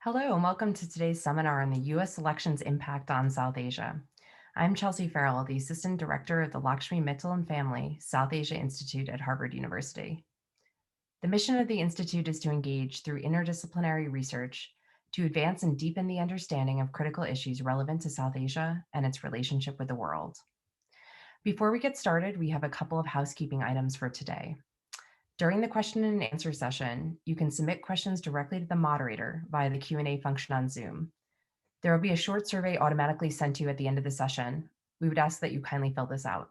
Hello, and welcome to today's seminar on the U.S. elections impact on South Asia. I'm Chelsea Farrell, the Assistant Director of the Lakshmi Mittal and Family South Asia Institute at Harvard University. The mission of the Institute is to engage through interdisciplinary research to advance and deepen the understanding of critical issues relevant to South Asia and its relationship with the world. Before we get started, we have a couple of housekeeping items for today. During the question and answer session, you can submit questions directly to the moderator via the Q&A function on Zoom. There will be a short survey automatically sent to you at the end of the session. We would ask that you kindly fill this out.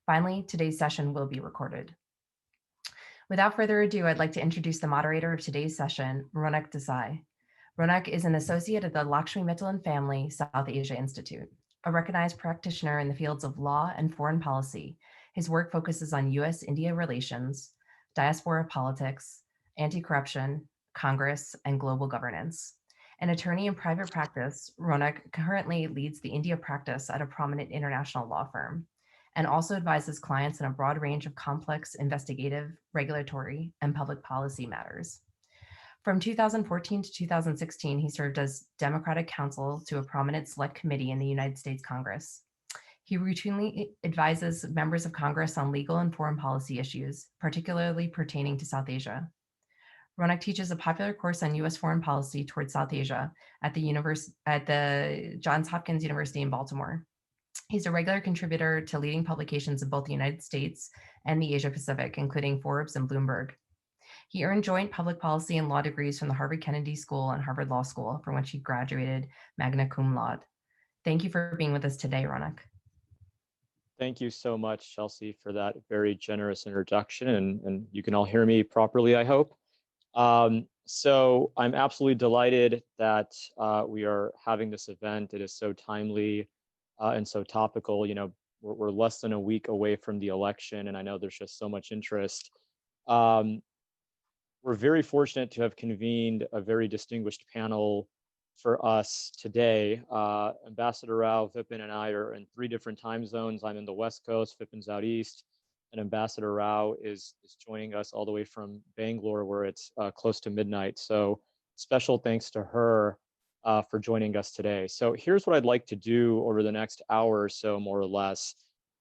Finally, today's session will be recorded. Without further ado, I'd like to introduce the moderator of today's session, Ronak Desai. Ronak is an associate at the Lakshmi Mittal and Family South Asia Institute. A recognized practitioner in the fields of law and foreign policy, his work focuses on US-India relations, diaspora politics, anti-corruption, Congress, and global governance. An attorney in private practice, Ronak currently leads the India practice at a prominent international law firm and also advises clients in a broad range of complex investigative, regulatory, and public policy matters. From 2014 to 2016, he served as Democratic counsel to a prominent select committee in the United States Congress. He routinely advises members of Congress on legal and foreign policy issues, particularly pertaining to South Asia. Ronak teaches a popular course on U.S. foreign policy towards South Asia at the Johns Hopkins University in Baltimore. He's a regular contributor to leading publications in both the United States and the Asia Pacific, including Forbes and Bloomberg. He earned joint public policy and law degrees from the Harvard Kennedy School and Harvard Law School, from which he graduated magna cum laude. Thank you for being with us today, Ronak. Thank you so much, Chelsea, for that very generous introduction, and you can all hear me properly, I hope. So I'm absolutely delighted that we are having this event. It is so timely and so topical. You know, we're less than a week away from the election, and I know there's just so much interest. We're very fortunate to have convened a very distinguished panel for us today. Ambassador Rao, Vipin, and I are in 3 different time zones. I'm in the West Coast, Vipin's out east, and Ambassador Rao is joining us all the way from Bangalore, where it's close to midnight. So special thanks to her for joining us today. So here's what I'd like to do over the next hour or so, more or less.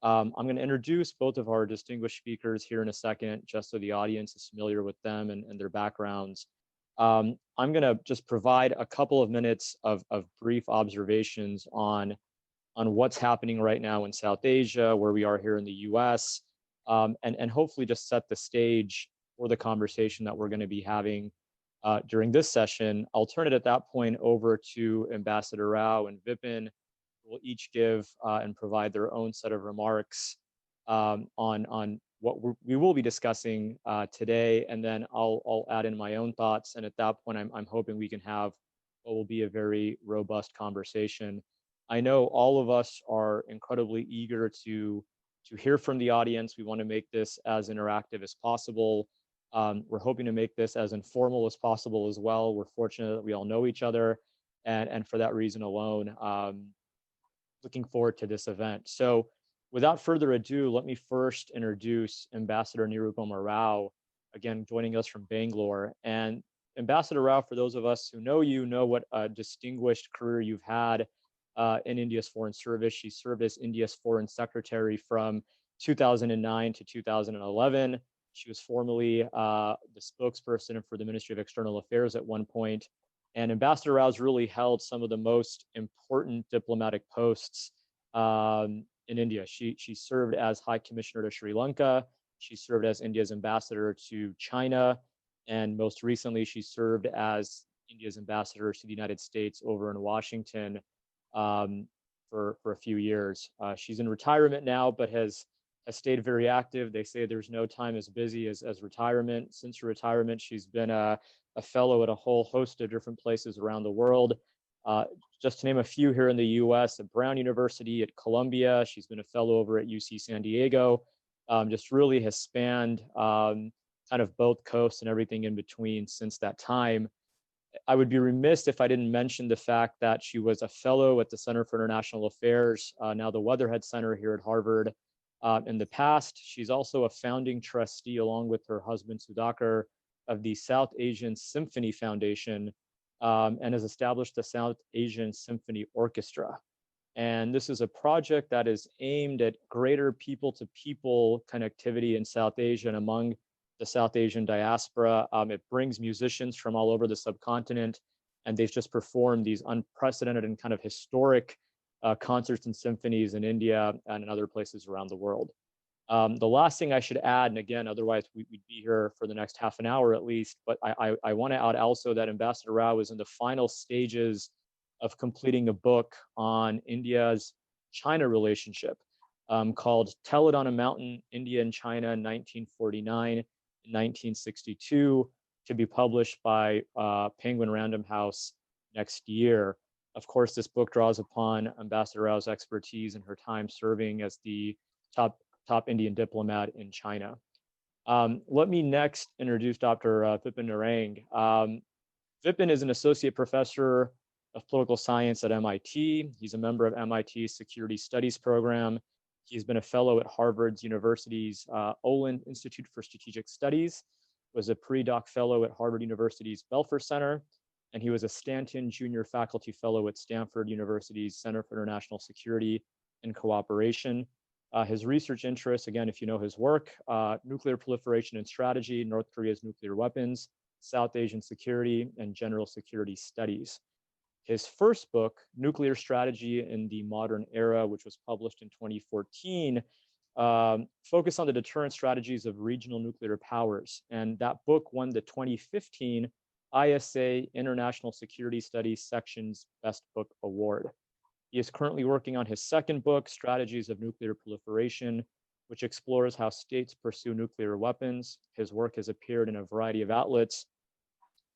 I'm going to introduce both of our distinguished speakers here in a second, just so the audience is familiar with them and their backgrounds. I'm going to just provide a couple of minutes of brief observations on what's happening right now in South Asia, where we are here in the US, and hopefully just set the stage for the conversation that we're going to be having during this session. I'll turn it at that point over to Ambassador Rao and Vipin, who will each give and provide their own set of remarks on what we will be discussing today, and then I'll add in my own thoughts. And at that point, I'm hoping we can have what will be a very robust conversation. I know all of us are incredibly eager to hear from the audience. We want to make this as interactive as possible. We're hoping to make this as informal as possible as well. We're fortunate that we all know each other, and for that reason alone, looking forward to this event. So without further ado, let me first introduce Ambassador Nirupama Rao, again, joining us from Bangalore. And Ambassador Rao, for those of us who know you, know what a distinguished career you've had in India's Foreign Service. She served as India's Foreign Secretary from 2009 to 2011. She was formerly the spokesperson for the Ministry of External Affairs at one point. And Ambassador Rao's really held some of the most important diplomatic posts in India. She served as High Commissioner to Sri Lanka. She served as India's ambassador to China. And most recently, she served as India's ambassador to the United States over in Washington for a few years. She's in retirement now, but has stayed very active. They say there's no time as busy as retirement. Since her retirement, she's been a fellow at a whole host of different places around the world. Just to name a few, here in the US, at Brown University, at Columbia. She's been a fellow over at UC San Diego. Just really has spanned kind of both coasts and everything in between since that time. I would be remiss if I didn't mention the fact that she was a fellow at the Center for International Affairs, now the Weatherhead Center here at Harvard. In the past, she's also a founding trustee, along with her husband Sudhakar, of the South Asian Symphony Foundation, and has established the South Asian Symphony Orchestra. And this is a project that is aimed at greater people to people connectivity in South Asia and among the South Asian diaspora. It brings musicians from all over the subcontinent, and they've just performed these unprecedented and kind of historic concerts and symphonies in India and in other places around the world. The last thing I should add, and again, otherwise we'd be here for the next half an hour at least, but I want to add also that Ambassador Rao is in the final stages of completing a book on India's China relationship called Tell It on a Mountain, India and China, 1949 and 1962, to be published by Penguin Random House next year. Of course, this book draws upon Ambassador Rao's expertise and her time serving as the top Indian diplomat in China. Let me next introduce Dr. Vipin Narang. Vipin is an associate professor of political science at MIT. He's a member of MIT's Security Studies program. He's been a fellow at Harvard University's Olin Institute for Strategic Studies, was a pre-doc fellow at Harvard University's Belfer Center, and he was a Stanton Junior Faculty Fellow at Stanford University's Center for International Security and Cooperation. His research interests, again, if you know his work, nuclear proliferation and strategy, North Korea's nuclear weapons, South Asian security, and general security studies. His first book, Nuclear Strategy in the Modern Era, which was published in 2014, focused on the deterrent strategies of regional nuclear powers. And that book won the 2015 ISA International Security Studies Section's Best Book Award. He is currently working on his second book, Strategies of Nuclear Proliferation, which explores how states pursue nuclear weapons. His work has appeared in a variety of outlets,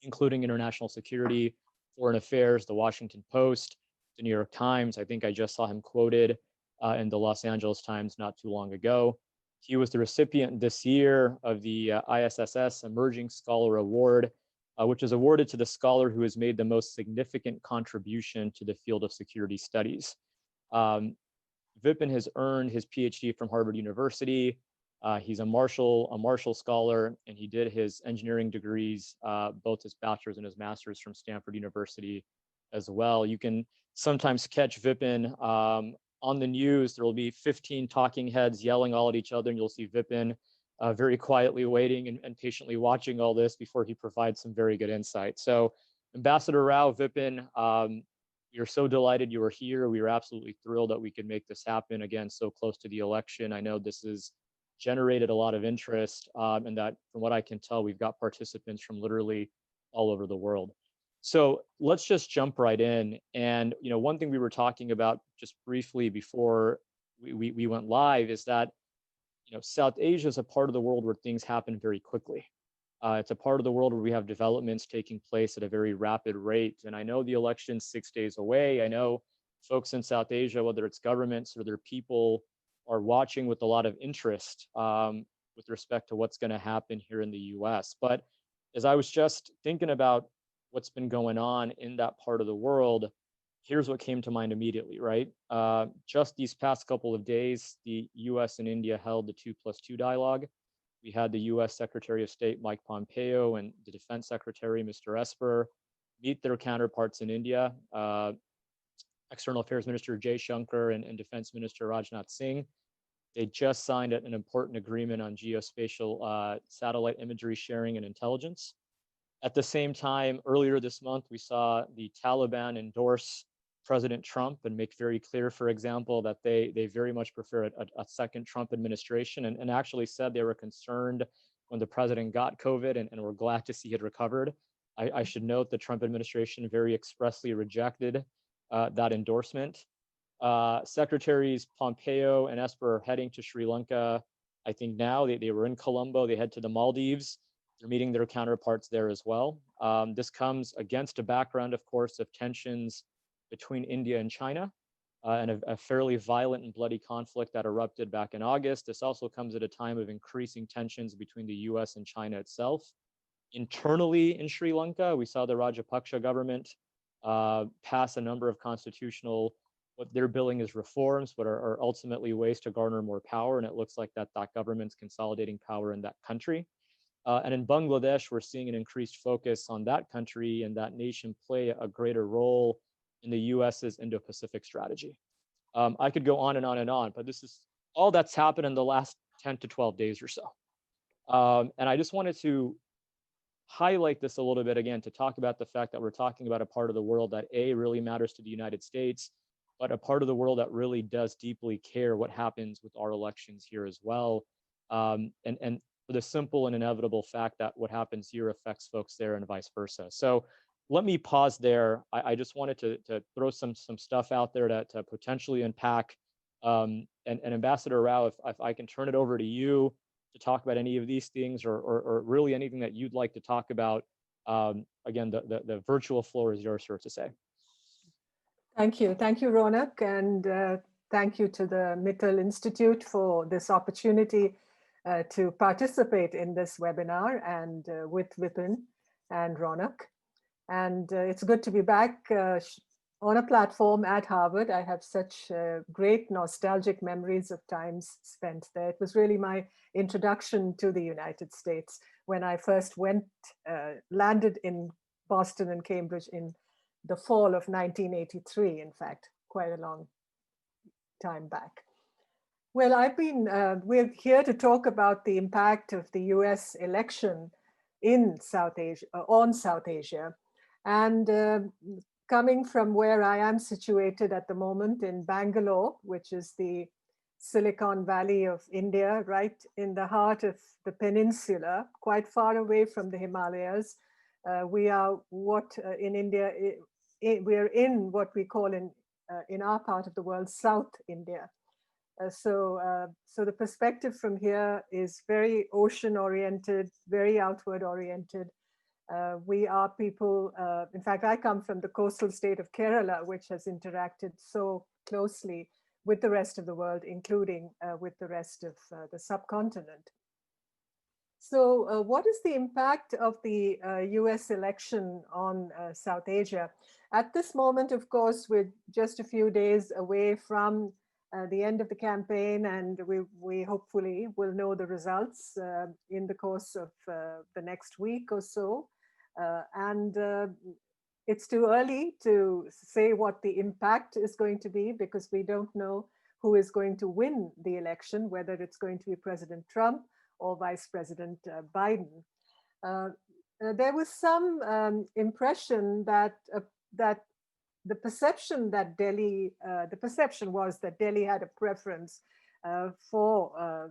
including International Security, Foreign Affairs, The Washington Post, The New York Times. I think I just saw him quoted in the Los Angeles Times not too long ago. He was the recipient this year of the ISSS Emerging Scholar Award, which is awarded to the scholar who has made the most significant contribution to the field of security studies. Vipin has earned his PhD from Harvard University. He's a Marshall Scholar, and he did his engineering degrees, both his bachelor's and his master's, from Stanford University as well. You can sometimes catch Vipin on the news. There will be 15 talking heads yelling all at each other, and you'll see Vipin very quietly waiting and patiently watching all this before he provides some very good insight. So, Ambassador Rao, Vipin, we are so delighted you are here. We are absolutely thrilled that we could make this happen, again, so close to the election. I know this has generated a lot of interest, and that, from what I can tell, we've got participants from literally all over the world. So let's just jump right in. And one thing we were talking about just briefly before we went live is that South Asia is a part of the world where things happen very quickly. It's a part of the world where we have developments taking place at a very rapid rate. And I know the election's 6 days away. I know folks in South Asia, whether it's governments or their people, are watching with a lot of interest with respect to what's going to happen here in the US. But as I was just thinking about what's been going on in that part of the world, here's what came to mind immediately, right? Just these past couple of days, the US and India held the 2+2 dialogue. We had the US Secretary of State, Mike Pompeo, and the Defense Secretary, Mr. Esper, meet their counterparts in India, External Affairs Minister Jay Shankar and Defense Minister Rajnath Singh. They just signed an important agreement on geospatial satellite imagery sharing and intelligence. At the same time, earlier this month, we saw the Taliban endorse President Trump and make very clear, for example, that they very much prefer a second Trump administration, and actually said they were concerned when the president got COVID and were glad to see it recovered. I should note the Trump administration very expressly rejected that endorsement. Secretaries Pompeo and Esper are heading to Sri Lanka. I think now they were in Colombo. They head to the Maldives. They're meeting their counterparts there as well. This comes against a background, of course, of tensions between India and China, and a fairly violent and bloody conflict that erupted back in August. This also comes at a time of increasing tensions between the US and China itself. Internally in Sri Lanka, we saw the Rajapaksa government pass a number of constitutional, what they're billing as reforms, but are ultimately ways to garner more power. And it looks like that government's consolidating power in that country. And in Bangladesh, we're seeing an increased focus on that country and that nation play a greater role in the US's Indo-Pacific strategy. I could go on and on and on, but this is all that's happened in the last 10 to 12 days or so. And I just wanted to highlight this a little bit again to talk about the fact that we're talking about a part of the world that really matters to the United States, but a part of the world that really does deeply care what happens with our elections here as well. And for the simple and inevitable fact that what happens here affects folks there and vice versa. So let me pause there. I just wanted to throw some stuff out there to potentially unpack. And Ambassador Rao, if I can turn it over to you to talk about any of these things or really anything that you'd like to talk about. Again, the virtual floor is yours, sir, to say. Thank you. Thank you, Ronak. And thank you to the Mittal Institute for this opportunity to participate in this webinar and with Vipin and Ronak. And it's good to be back on a platform at Harvard. I have such great nostalgic memories of times spent there. It was really my introduction to the United States when I first landed in Boston and Cambridge in the fall of 1983, in fact, quite a long time back. Well, we're here to talk about the impact of the US election in South Asia, on South Asia. And coming from where I am situated at the moment in Bangalore, which is the Silicon Valley of India, right in the heart of the peninsula, quite far away from the Himalayas. We are in India, we're in what we call in our part of the world, South India. So the perspective from here is very ocean oriented, very outward oriented. We are people, in fact, I come from the coastal state of Kerala, which has interacted so closely with the rest of the world, including with the rest of the subcontinent. So what is the impact of the US election on South Asia? At this moment, of course, we're just a few days away from the end of the campaign, and we hopefully will know the results in the course of the next week or so. And it's too early to say what the impact is going to be because we don't know who is going to win the election, whether it's going to be President Trump or Vice President Biden. There was some impression that the perception was that Delhi had a preference for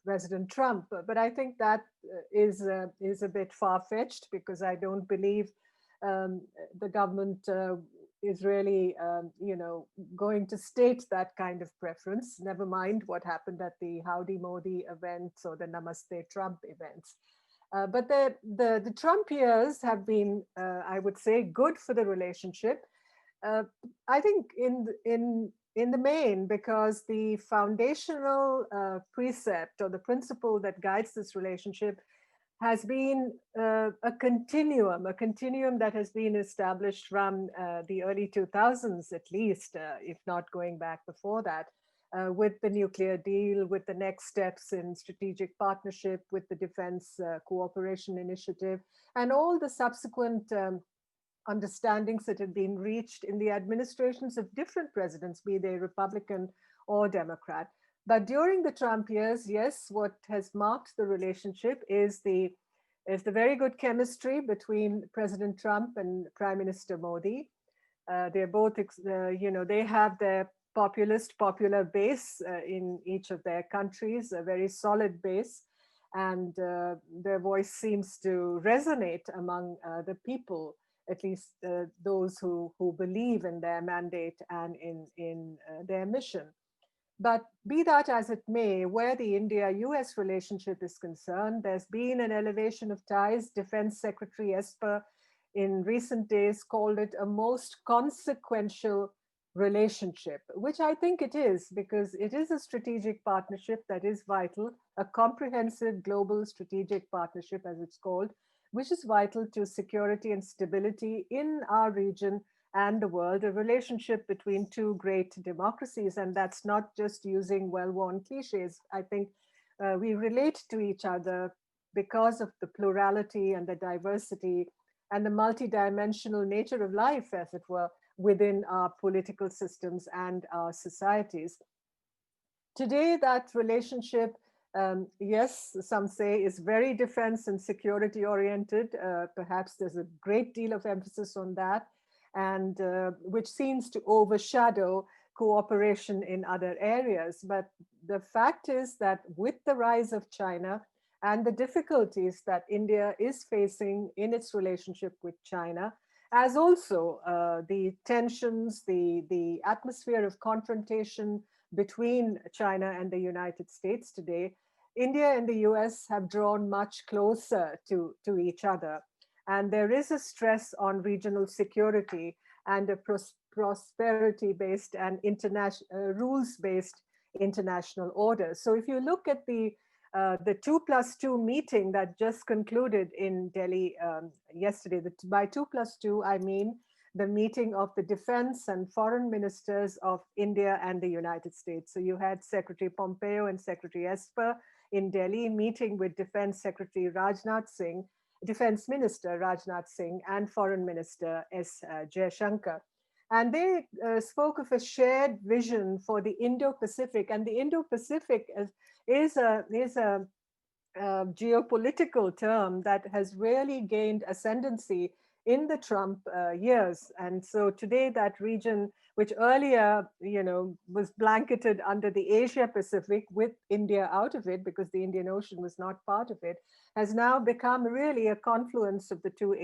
President Trump, but I think that is a bit far-fetched because I don't believe the government is really, going to state that kind of preference. Never mind what happened at the Howdy Modi events or the Namaste Trump events. But the Trump years have been, I would say, good for the relationship. I think in the main, because the foundational precept or the principle that guides this relationship has been a continuum that has been established from the early 2000s, at least, if not going back before that, with the nuclear deal, with the next steps in strategic partnership, with the Defense Cooperation Initiative, and all the subsequent understandings that have been reached in the administrations of different presidents, be they Republican or Democrat. But during the Trump years, yes, what has marked the relationship is the very good chemistry between President Trump and Prime Minister Modi. They're both, they have their popular base in each of their countries, a very solid base, and their voice seems to resonate among the people, at least those who believe in their mandate and in their mission. But be that as it may, where the India-US relationship is concerned, there's been an elevation of ties. Defense Secretary Esper in recent days called it a most consequential relationship, which I think it is, because it is a strategic partnership that is vital, a comprehensive global strategic partnership, as it's called, which is vital to security and stability in our region and the world, a relationship between two great democracies. And that's not just using well-worn cliches. I think we relate to each other because of the plurality and the diversity and the multidimensional nature of life, as it were, within our political systems and our societies. Today, that relationship, yes, some say is very defense and security oriented. Perhaps there's a great deal of emphasis on that, and which seems to overshadow cooperation in other areas. But the fact is that with the rise of China and the difficulties that India is facing in its relationship with China, as also the tensions, the atmosphere of confrontation between China and the United States today, India and the US have drawn much closer to each other. And there is a stress on regional security and a prosperity-based and rules-based international order. So if you look at the 2+2 meeting that just concluded in Delhi yesterday, by 2+2, I mean the meeting of the defense and foreign ministers of India and the United States. So you had Secretary Pompeo and Secretary Esper in Delhi meeting with Defense Secretary Rajnath Singh, Defense Minister Rajnath Singh, and Foreign Minister S. Jaishankar. And they spoke of a shared vision for the Indo-Pacific. And the Indo-Pacific is a geopolitical term that has really gained ascendancy in the Trump years. And so today that region, which earlier, was blanketed under the Asia Pacific with India out of it because the Indian Ocean was not part of it, has now become really a confluence of the two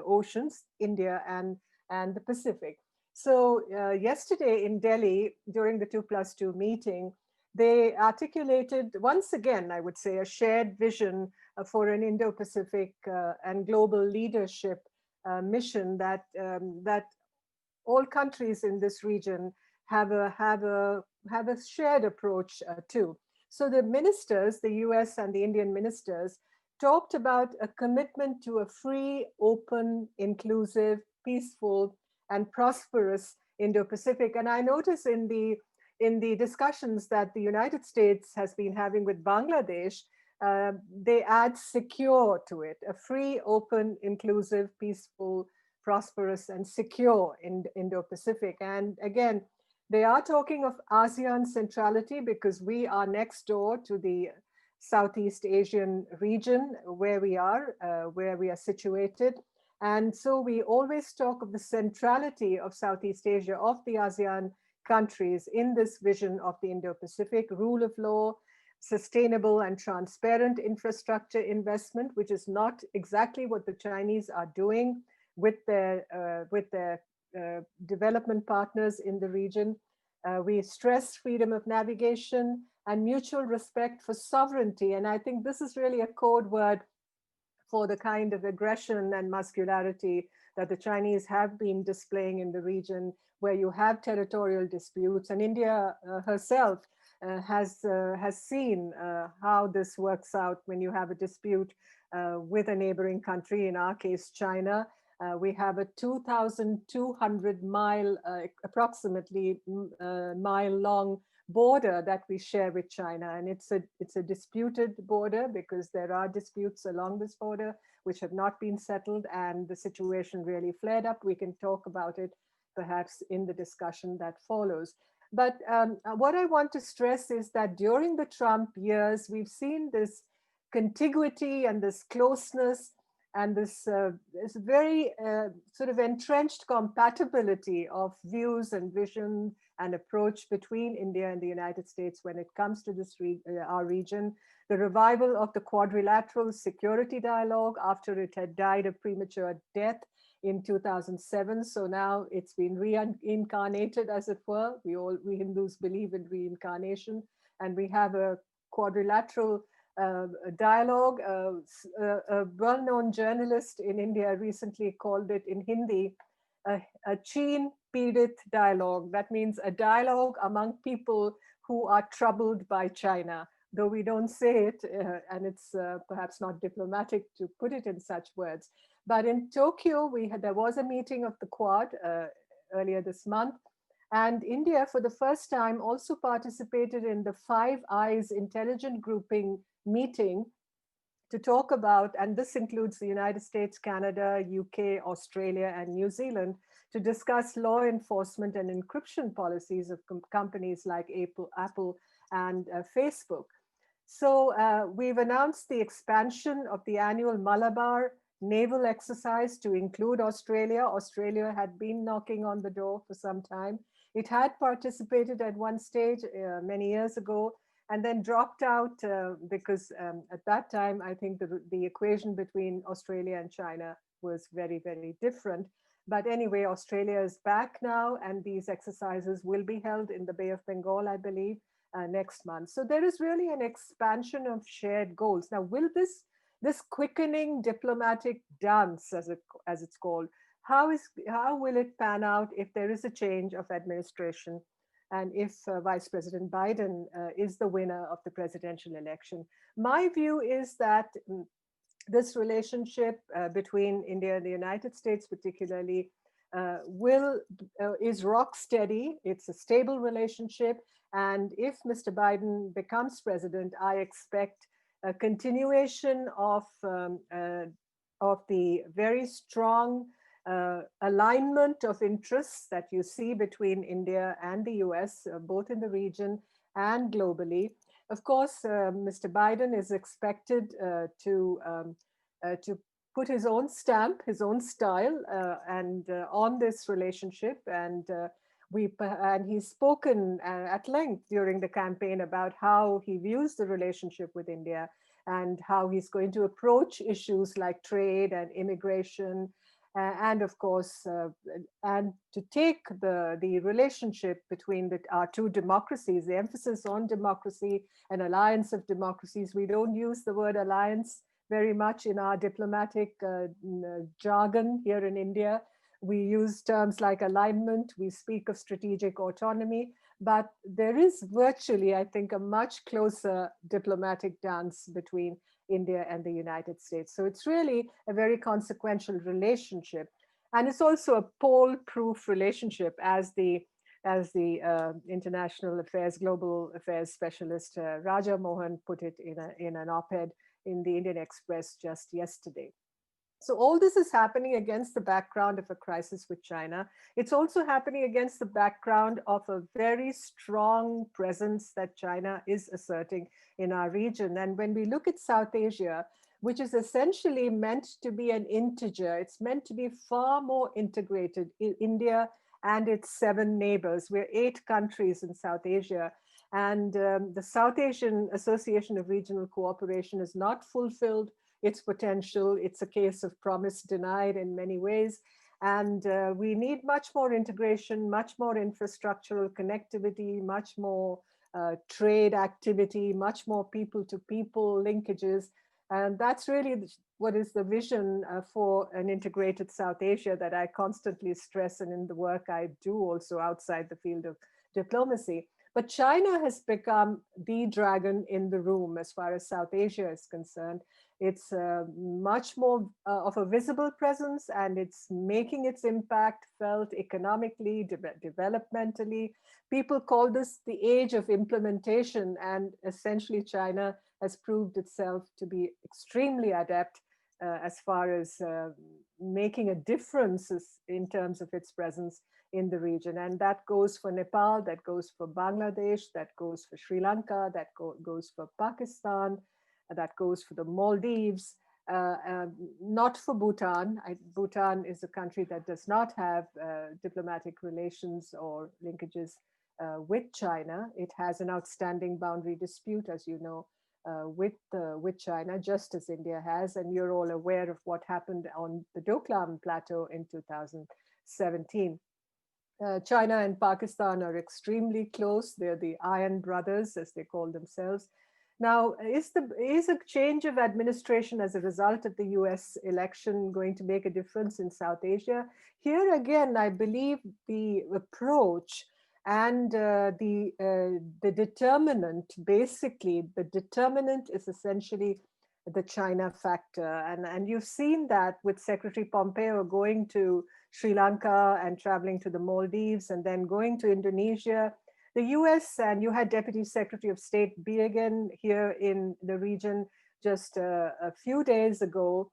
oceans, India and the Pacific. So yesterday in Delhi, during the 2+2 meeting, they articulated, once again, I would say, a shared vision for an Indo-Pacific and global leadership mission that all countries in this region have a shared approach to. So the ministers, the US and the Indian ministers, talked about a commitment to a free, open, inclusive, peaceful, and prosperous Indo-Pacific. And I notice in the discussions that the United States has been having with Bangladesh, they add secure to it, a free, open, inclusive, peaceful, prosperous, and secure in Indo-Pacific. And again, they are talking of ASEAN centrality because we are next door to the Southeast Asian region where we are situated. And so we always talk of the centrality of Southeast Asia, of the ASEAN countries in this vision of the Indo-Pacific, rule of law, sustainable and transparent infrastructure investment, which is not exactly what the Chinese are doing with their development partners in the region. We stress freedom of navigation and mutual respect for sovereignty. And I think this is really a code word for the kind of aggression and muscularity that the Chinese have been displaying in the region, where you have territorial disputes. And India herself has seen how this works out when you have a dispute with a neighboring country, in our case, China. We have a 2,200 mile, approximately mile long border that we share with China. And it's a disputed border because there are disputes along this border which have not been settled, and the situation really flared up. We can talk about it perhaps in the discussion that follows. But what I want to stress is that during the Trump years, we've seen this contiguity and this closeness and this very sort of entrenched compatibility of views and vision and approach between India and the United States when it comes to this our region. The revival of the quadrilateral security dialogue after it had died a premature death in 2007. So now it's been reincarnated, as it were. We Hindus believe in reincarnation, and we have a quadrilateral dialogue. A well-known journalist in India recently called it in Hindi a Cheen Pirit dialogue. That means a dialogue among people who are troubled by China. Though we don't say it, and it's perhaps not diplomatic to put it in such words. But in Tokyo, there was a meeting of the Quad earlier this month, and India, for the first time, also participated in the Five Eyes intelligent grouping meeting to talk about, and this includes the United States, Canada, UK, Australia, and New Zealand, to discuss law enforcement and encryption policies of companies like Apple and Facebook. So we've announced the expansion of the annual Malabar naval exercise to include Australia. Australia had been knocking on the door for some time. It had participated at one stage many years ago, and then dropped out because at that time, I think the equation between Australia and China was very, very different. But anyway, Australia is back now, and these exercises will be held in the Bay of Bengal, I believe, next month. So there is really an expansion of shared goals. Now, will this quickening diplomatic dance, as it's called, how will it pan out if there is a change of administration, and if Vice President Biden is the winner of the presidential election? My view is that this relationship between India and the United States, particularly, is rock steady. It's a stable relationship, and if Mr. Biden becomes president, I expect a continuation of the very strong alignment of interests that you see between India and the US, both in the region and globally. Of course, Mr. Biden is expected to put his own stamp, his own style, and on this relationship. And he's spoken at length during the campaign about how he views the relationship with India and how he's going to approach issues like trade and immigration, and of course, and to take the relationship between our two democracies, the emphasis on democracy, an alliance of democracies. We don't use the word alliance very much in our diplomatic jargon here in India. We use terms like alignment, we speak of strategic autonomy, but there is virtually, I think, a much closer diplomatic dance between India and the United States. So it's really a very consequential relationship. And it's also a pole-proof relationship, as the international affairs, global affairs specialist Raja Mohan put it in an op-ed in the Indian Express just yesterday. So all this is happening against the background of a crisis with China. It's also happening against the background of a very strong presence that China is asserting in our region. And when we look at South Asia, which is essentially meant to be an integer, it's meant to be far more integrated in India and its 7 neighbors. We're 8 countries in South Asia. And the South Asian Association of Regional Cooperation has not fulfilled its potential. It's a case of promise denied in many ways. And we need much more integration, much more infrastructural connectivity, much more trade activity, much more people-to-people linkages. And that's really what is the vision for an integrated South Asia that I constantly stress, and in the work I do also outside the field of diplomacy. But China has become the dragon in the room as far as South Asia is concerned. It's much more of a visible presence, and it's making its impact felt economically, developmentally. People call this the age of implementation, and essentially China has proved itself to be extremely adept as far as making a difference in terms of its presence in the region. And that goes for Nepal, that goes for Bangladesh, that goes for Sri Lanka, that goes for Pakistan, that goes for the Maldives, not for Bhutan. Bhutan is a country that does not have diplomatic relations or linkages with China. It has an outstanding boundary dispute, as you know, with China, just as India has. And you're all aware of what happened on the Doklam Plateau in 2017. China and Pakistan are extremely close. They're the Iron Brothers, as they call themselves. Now, is a change of administration as a result of the US election going to make a difference in South Asia? Here again, I believe the approach and the determinant, basically, the determinant is essentially the China factor. And you've seen that with Secretary Pompeo going to Sri Lanka and traveling to the Maldives and then going to Indonesia. The US, and you had Deputy Secretary of State Biegun here in the region, just a few days ago,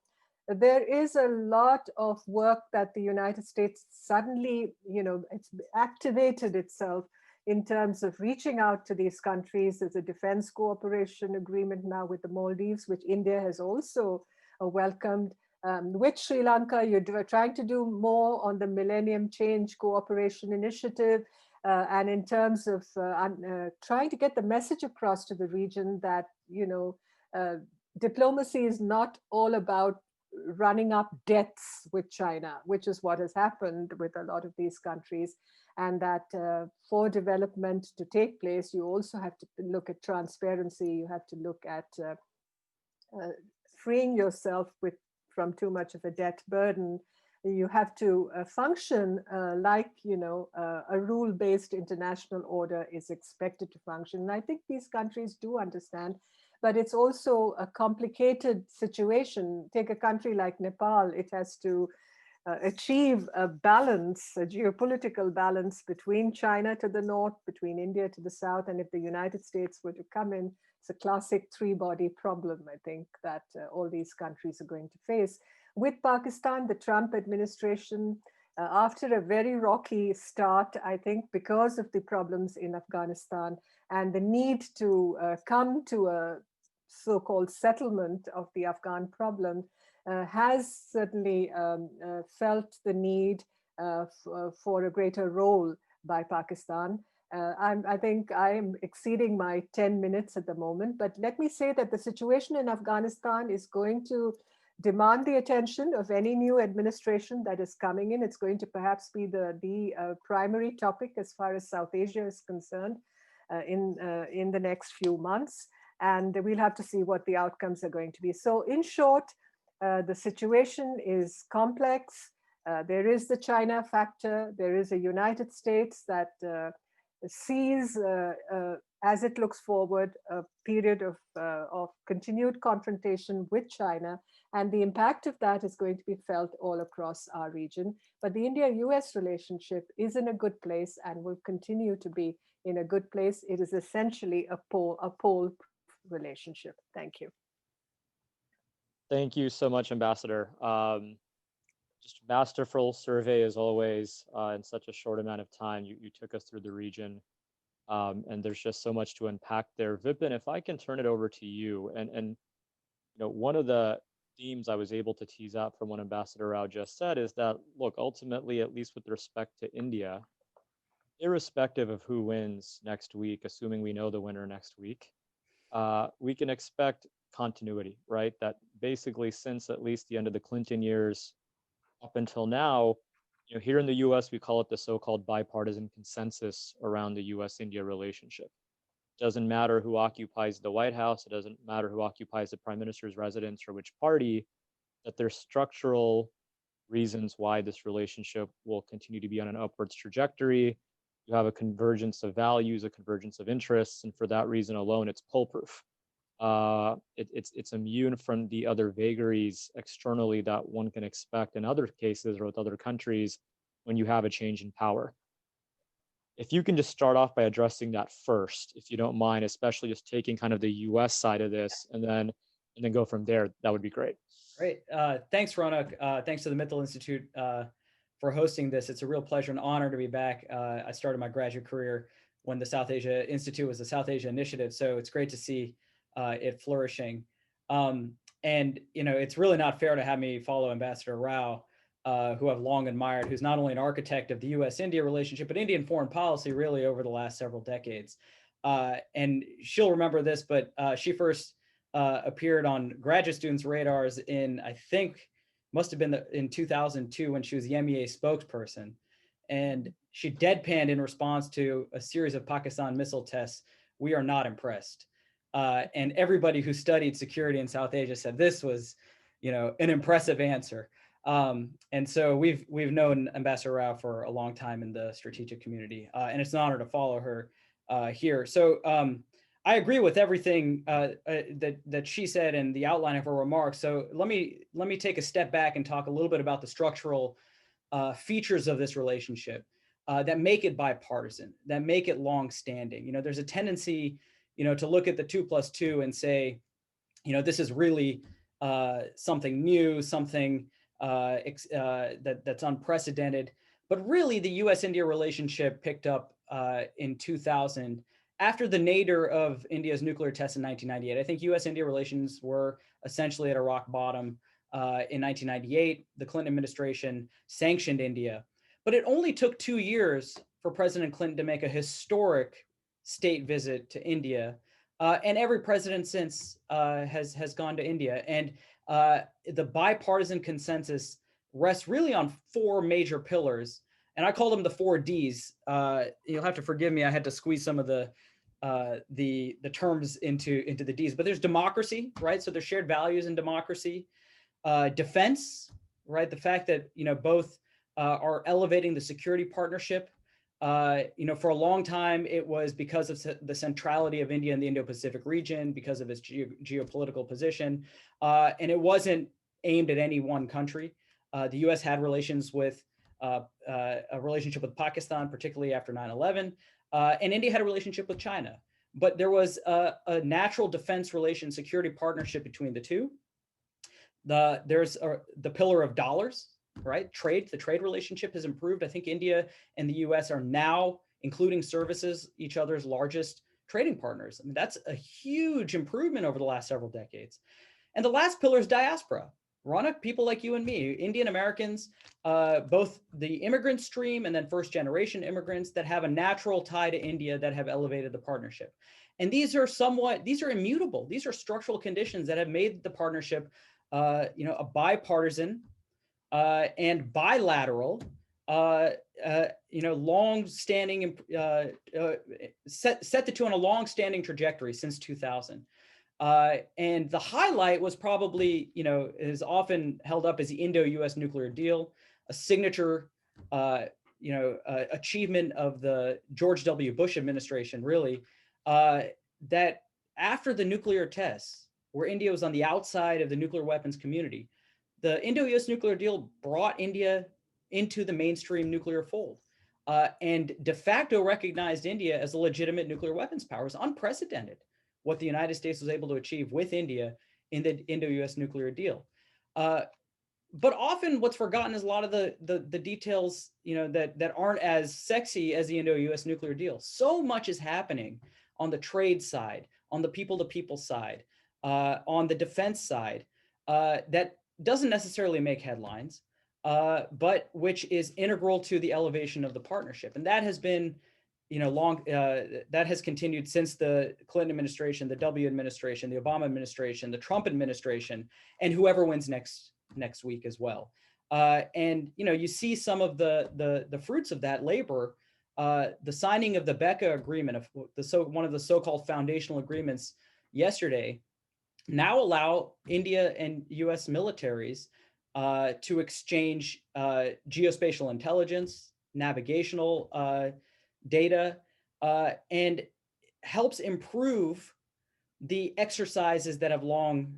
there is a lot of work that the United States suddenly, it's activated itself in terms of reaching out to these countries. There's a defense cooperation agreement now with the Maldives, which India has also welcomed. With Sri Lanka, you're trying to do more on the Millennium Change Cooperation Initiative. And in terms of trying to get the message across to the region that, diplomacy is not all about running up debts with China, which is what has happened with a lot of these countries. And that for development to take place, you also have to look at transparency. You have to look at freeing yourself from too much of a debt burden. You have to function like, a rule-based international order is expected to function. And I think these countries do understand, but it's also a complicated situation. Take a country like Nepal, it has to achieve a balance, a geopolitical balance between China to the north, between India to the south. And if the United States were to come in, it's a classic three-body problem, I think, that all these countries are going to face. With Pakistan, the Trump administration, after a very rocky start, I think, because of the problems in Afghanistan and the need to come to a so-called settlement of the Afghan problem, has certainly felt the need for a greater role by Pakistan. I think I'm exceeding my 10 minutes at the moment, but let me say that the situation in Afghanistan is going to demand the attention of any new administration that is coming in. It's going to perhaps be the primary topic as far as South Asia is concerned in the next few months. And we'll have to see what the outcomes are going to be. So in short, the situation is complex. There is the China factor. There is a United States that sees, as it looks forward, a period of continued confrontation with China. And the impact of that is going to be felt all across our region. But the India-US relationship is in a good place and will continue to be in a good place. It is essentially a pole relationship. Thank you. Thank you so much, Ambassador. Just masterful survey as always, in such a short amount of time. You took us through the region, and there's just so much to unpack there. Vipin, if I can turn it over to you, and one of the themes I was able to tease out from what Ambassador Rao just said is that, look, ultimately, at least with respect to India, irrespective of who wins next week, assuming we know the winner next week, we can expect continuity, right? That basically since at least the end of the Clinton years up until now, here in the US, we call it the so-called bipartisan consensus around the US-India relationship. It doesn't matter who occupies the White House, it doesn't matter who occupies the prime minister's residence or which party, that there's structural reasons why this relationship will continue to be on an upwards trajectory. You have a convergence of values, a convergence of interests, and for that reason alone, it's pull-proof. It's immune from the other vagaries externally that one can expect in other cases or with other countries when you have a change in power. If you can just start off by addressing that first, if you don't mind, especially just taking kind of the US side of this and then go from there, that would be great. Great. Thanks, Ronak. Thanks to the Mittal Institute for hosting this. It's a real pleasure and honor to be back. I started my graduate career when the South Asia Institute was the South Asia Initiative. So it's great to see it flourishing. And, it's really not fair to have me follow Ambassador Rao, who I've long admired, who's not only an architect of the US-India relationship, but Indian foreign policy really over the last several decades. And she'll remember this, but she first appeared on graduate students' radars in, I think, must have been in 2002 when she was the MEA spokesperson. And she deadpanned in response to a series of Pakistan missile tests, "We are not impressed." And everybody who studied security in South Asia said this was, an impressive answer. And so we've known Ambassador Rao for a long time in the strategic community, and it's an honor to follow her here. So I agree with everything that she said and the outline of her remarks. So let me take a step back and talk a little bit about the structural features of this relationship that make it bipartisan, that make it long-standing. There's a tendency, to look at the 2+2 and say, this is really something new, something that's unprecedented. But really, the U.S.-India relationship picked up in 2000 after the nadir of India's nuclear tests in 1998. I think U.S.-India relations were essentially at a rock bottom in 1998. The Clinton administration sanctioned India, but it only took 2 years for President Clinton to make a historic state visit to India. And every president since has gone to India. And the bipartisan consensus rests really on 4 major pillars. And I call them the 4 Ds. You'll have to forgive me. I had to squeeze some of the terms into the Ds. But there's democracy, right? So there's shared values in democracy. Defense, right? The fact that both are elevating the security partnership. For a long time, it was because of the centrality of India in the Indo-Pacific region, because of its geopolitical position, and it wasn't aimed at any one country. The U.S. had relations with a relationship with Pakistan, particularly after 9/11, and India had a relationship with China. But there was a natural defense relation security partnership between the two. There's the pillar of dollars. Right? The trade relationship has improved. I think India and the US are now, including services, each other's largest trading partners. I mean, that's a huge improvement over the last several decades. And the last pillar is diaspora. Ronak, people like you and me, Indian Americans, both the immigrant stream and then first generation immigrants that have a natural tie to India that have elevated the partnership. And these are immutable. These are structural conditions that have made the partnership, a bipartisan and bilateral, long-standing, set the two on a long-standing trajectory since 2000. And the highlight was probably, is often held up as the Indo-US nuclear deal, a signature, achievement of the George W. Bush administration, really, that after the nuclear tests, where India was on the outside of the nuclear weapons community, the Indo-US nuclear deal brought India into the mainstream nuclear fold and de facto recognized India as a legitimate nuclear weapons power. It was unprecedented what the United States was able to achieve with India in the Indo-US nuclear deal. But often what's forgotten is a lot of the details, that aren't as sexy as the Indo-US nuclear deal. So much is happening on the trade side, on the people-to-people side, on the defense side, that doesn't necessarily make headlines, but which is integral to the elevation of the partnership. And that has been, that has continued since the Clinton administration, the W administration, the Obama administration, the Trump administration, and whoever wins next week as well. And you see some of the fruits of that labor. The signing of the Becca agreement, of one of the so-called foundational agreements yesterday, now allow India and US militaries to exchange geospatial intelligence, navigational data, and helps improve the exercises that have long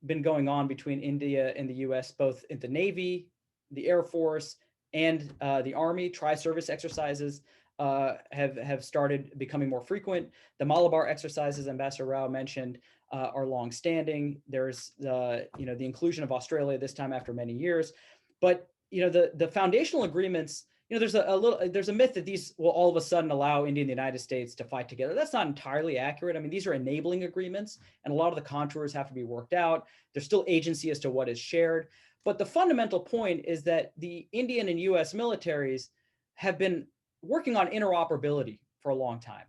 been going on between India and the US, both in the Navy, the Air Force, and the Army. Tri-service exercises have started becoming more frequent. The Malabar exercises Ambassador Rao mentioned are long-standing. There's the inclusion of Australia this time after many years, but the foundational agreements. There's a myth that these will all of a sudden allow India and the United States to fight together. That's not entirely accurate. I mean, these are enabling agreements, and a lot of the contours have to be worked out. There's still agency as to what is shared, but the fundamental point is that the Indian and US militaries have been working on interoperability for a long time,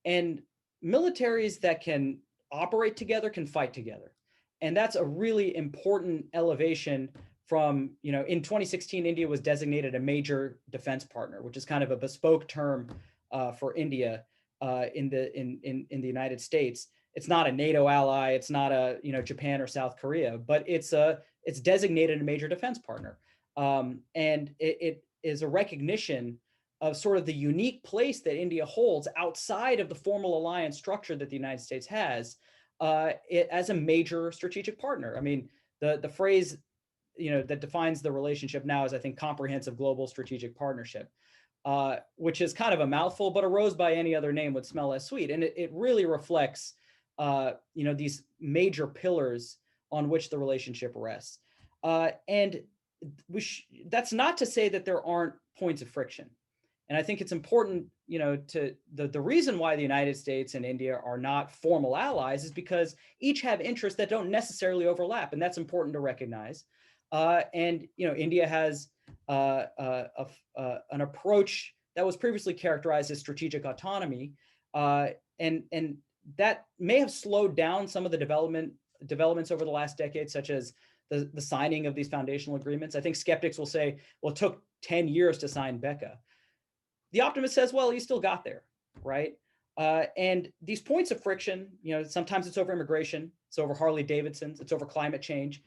and militaries that can operate together can fight together. And that's a really important elevation from, in 2016, India was designated a major defense partner, which is kind of a bespoke term for India in the United States. It's not a NATO ally, it's not a Japan or South Korea, but it's designated a major defense partner. And it is a recognition of sort of the unique place that India holds outside of the formal alliance structure that the United States has as a major strategic partner. I mean, the phrase that defines the relationship now is, I think, comprehensive global strategic partnership, which is kind of a mouthful, but a rose by any other name would smell less sweet. And it really reflects these major pillars on which the relationship rests. And that's not to say that there aren't points of friction. And I think it's important, to the reason why the United States and India are not formal allies is because each have interests that don't necessarily overlap, and that's important to recognize. And India has an approach that was previously characterized as strategic autonomy, and that may have slowed down some of the developments over the last decade, such as the signing of these foundational agreements. I think skeptics will say, well, it took 10 years to sign BECA. The optimist says, well, you still got there, right? And these points of friction, sometimes it's over immigration, it's over Harley Davidsons, it's over climate change,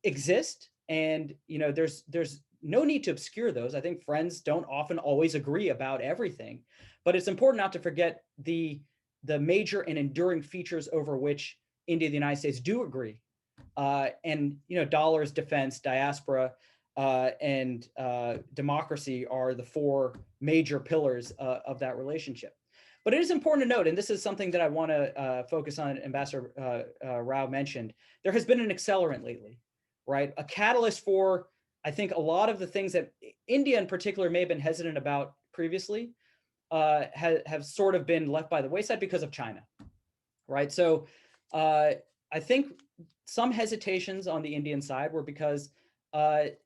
exist. And there's no need to obscure those. I think friends don't often always agree about everything, but it's important not to forget the major and enduring features over which India and the United States do agree. And dollars, defense, diaspora, and democracy are the four major pillars of that relationship. But it is important to note, and this is something that I want to focus on, Ambassador Rao mentioned, there has been an accelerant lately, right? A catalyst for, I think, a lot of the things that India in particular may have been hesitant about previously have sort of been left by the wayside because of China, right? So I think some hesitations on the Indian side were because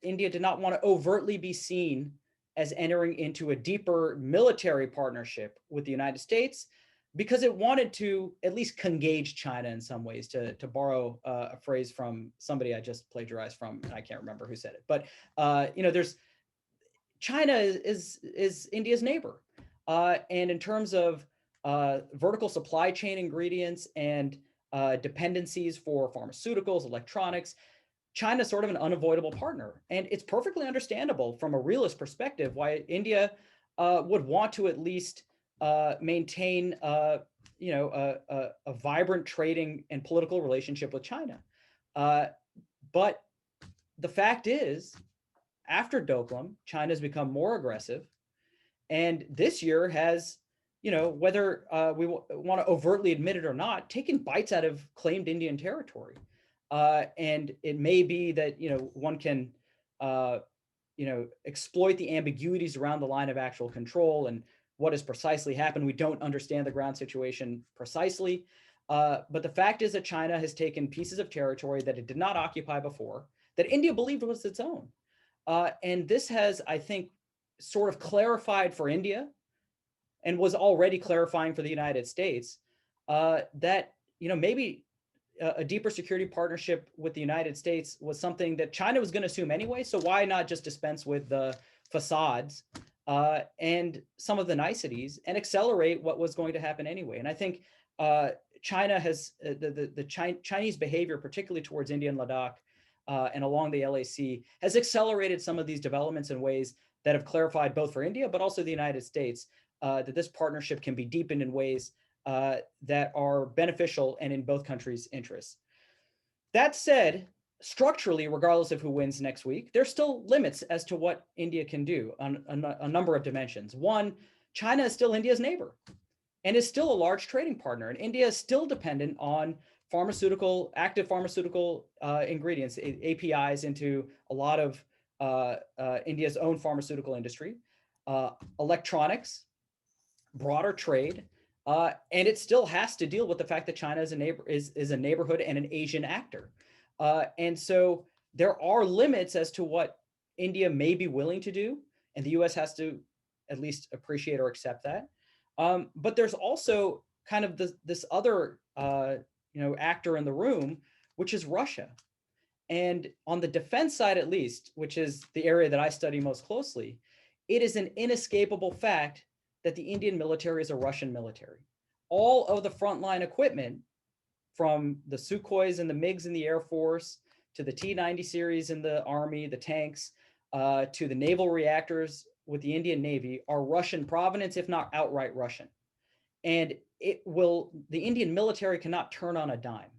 India did not want to overtly be seen as entering into a deeper military partnership with the United States, because it wanted to at least congage China in some ways, to borrow a phrase from somebody I just plagiarized from, and I can't remember who said it. But there's China is India's neighbor, and in terms of vertical supply chain ingredients and dependencies for pharmaceuticals, electronics, China is sort of an unavoidable partner. And it's perfectly understandable from a realist perspective why India would want to at least maintain a vibrant trading and political relationship with China. But the fact is, after Doklam, China has become more aggressive. And this year has, whether we want to overtly admit it or not, taken bites out of claimed Indian territory. And it may be that, one can, exploit the ambiguities around the line of actual control and what has precisely happened. We don't understand the ground situation precisely. But the fact is that China has taken pieces of territory that it did not occupy before, that India believed was its own. And this has, I think, sort of clarified for India, and was already clarifying for the United States, that maybe a deeper security partnership with the United States was something that China was going to assume anyway. So why not just dispense with the facades and some of the niceties and accelerate what was going to happen anyway? And I think China has the Chinese behavior, particularly towards India and Ladakh and along the LAC, has accelerated some of these developments in ways that have clarified both for India, but also the United States, that this partnership can be deepened in ways that are beneficial and in both countries' interests. That said, structurally, regardless of who wins next week, there's still limits as to what India can do on a number of dimensions. One, China is still India's neighbor and is still a large trading partner, and India is still dependent on active pharmaceutical ingredients, APIs, into a lot of India's own pharmaceutical industry, electronics, broader trade, and it still has to deal with the fact that China is a neighborhood and an Asian actor. And so there are limits as to what India may be willing to do, and the US has to at least appreciate or accept that. But there's also kind of this other actor in the room, which is Russia. And on the defense side, at least, which is the area that I study most closely, it is an inescapable fact that the Indian military is a Russian military. All of the frontline equipment, from the Sukhois and the MiGs in the Air Force, to the T-90 series in the Army, the tanks, to the naval reactors with the Indian Navy, are Russian provenance, if not outright Russian. And the Indian military cannot turn on a dime.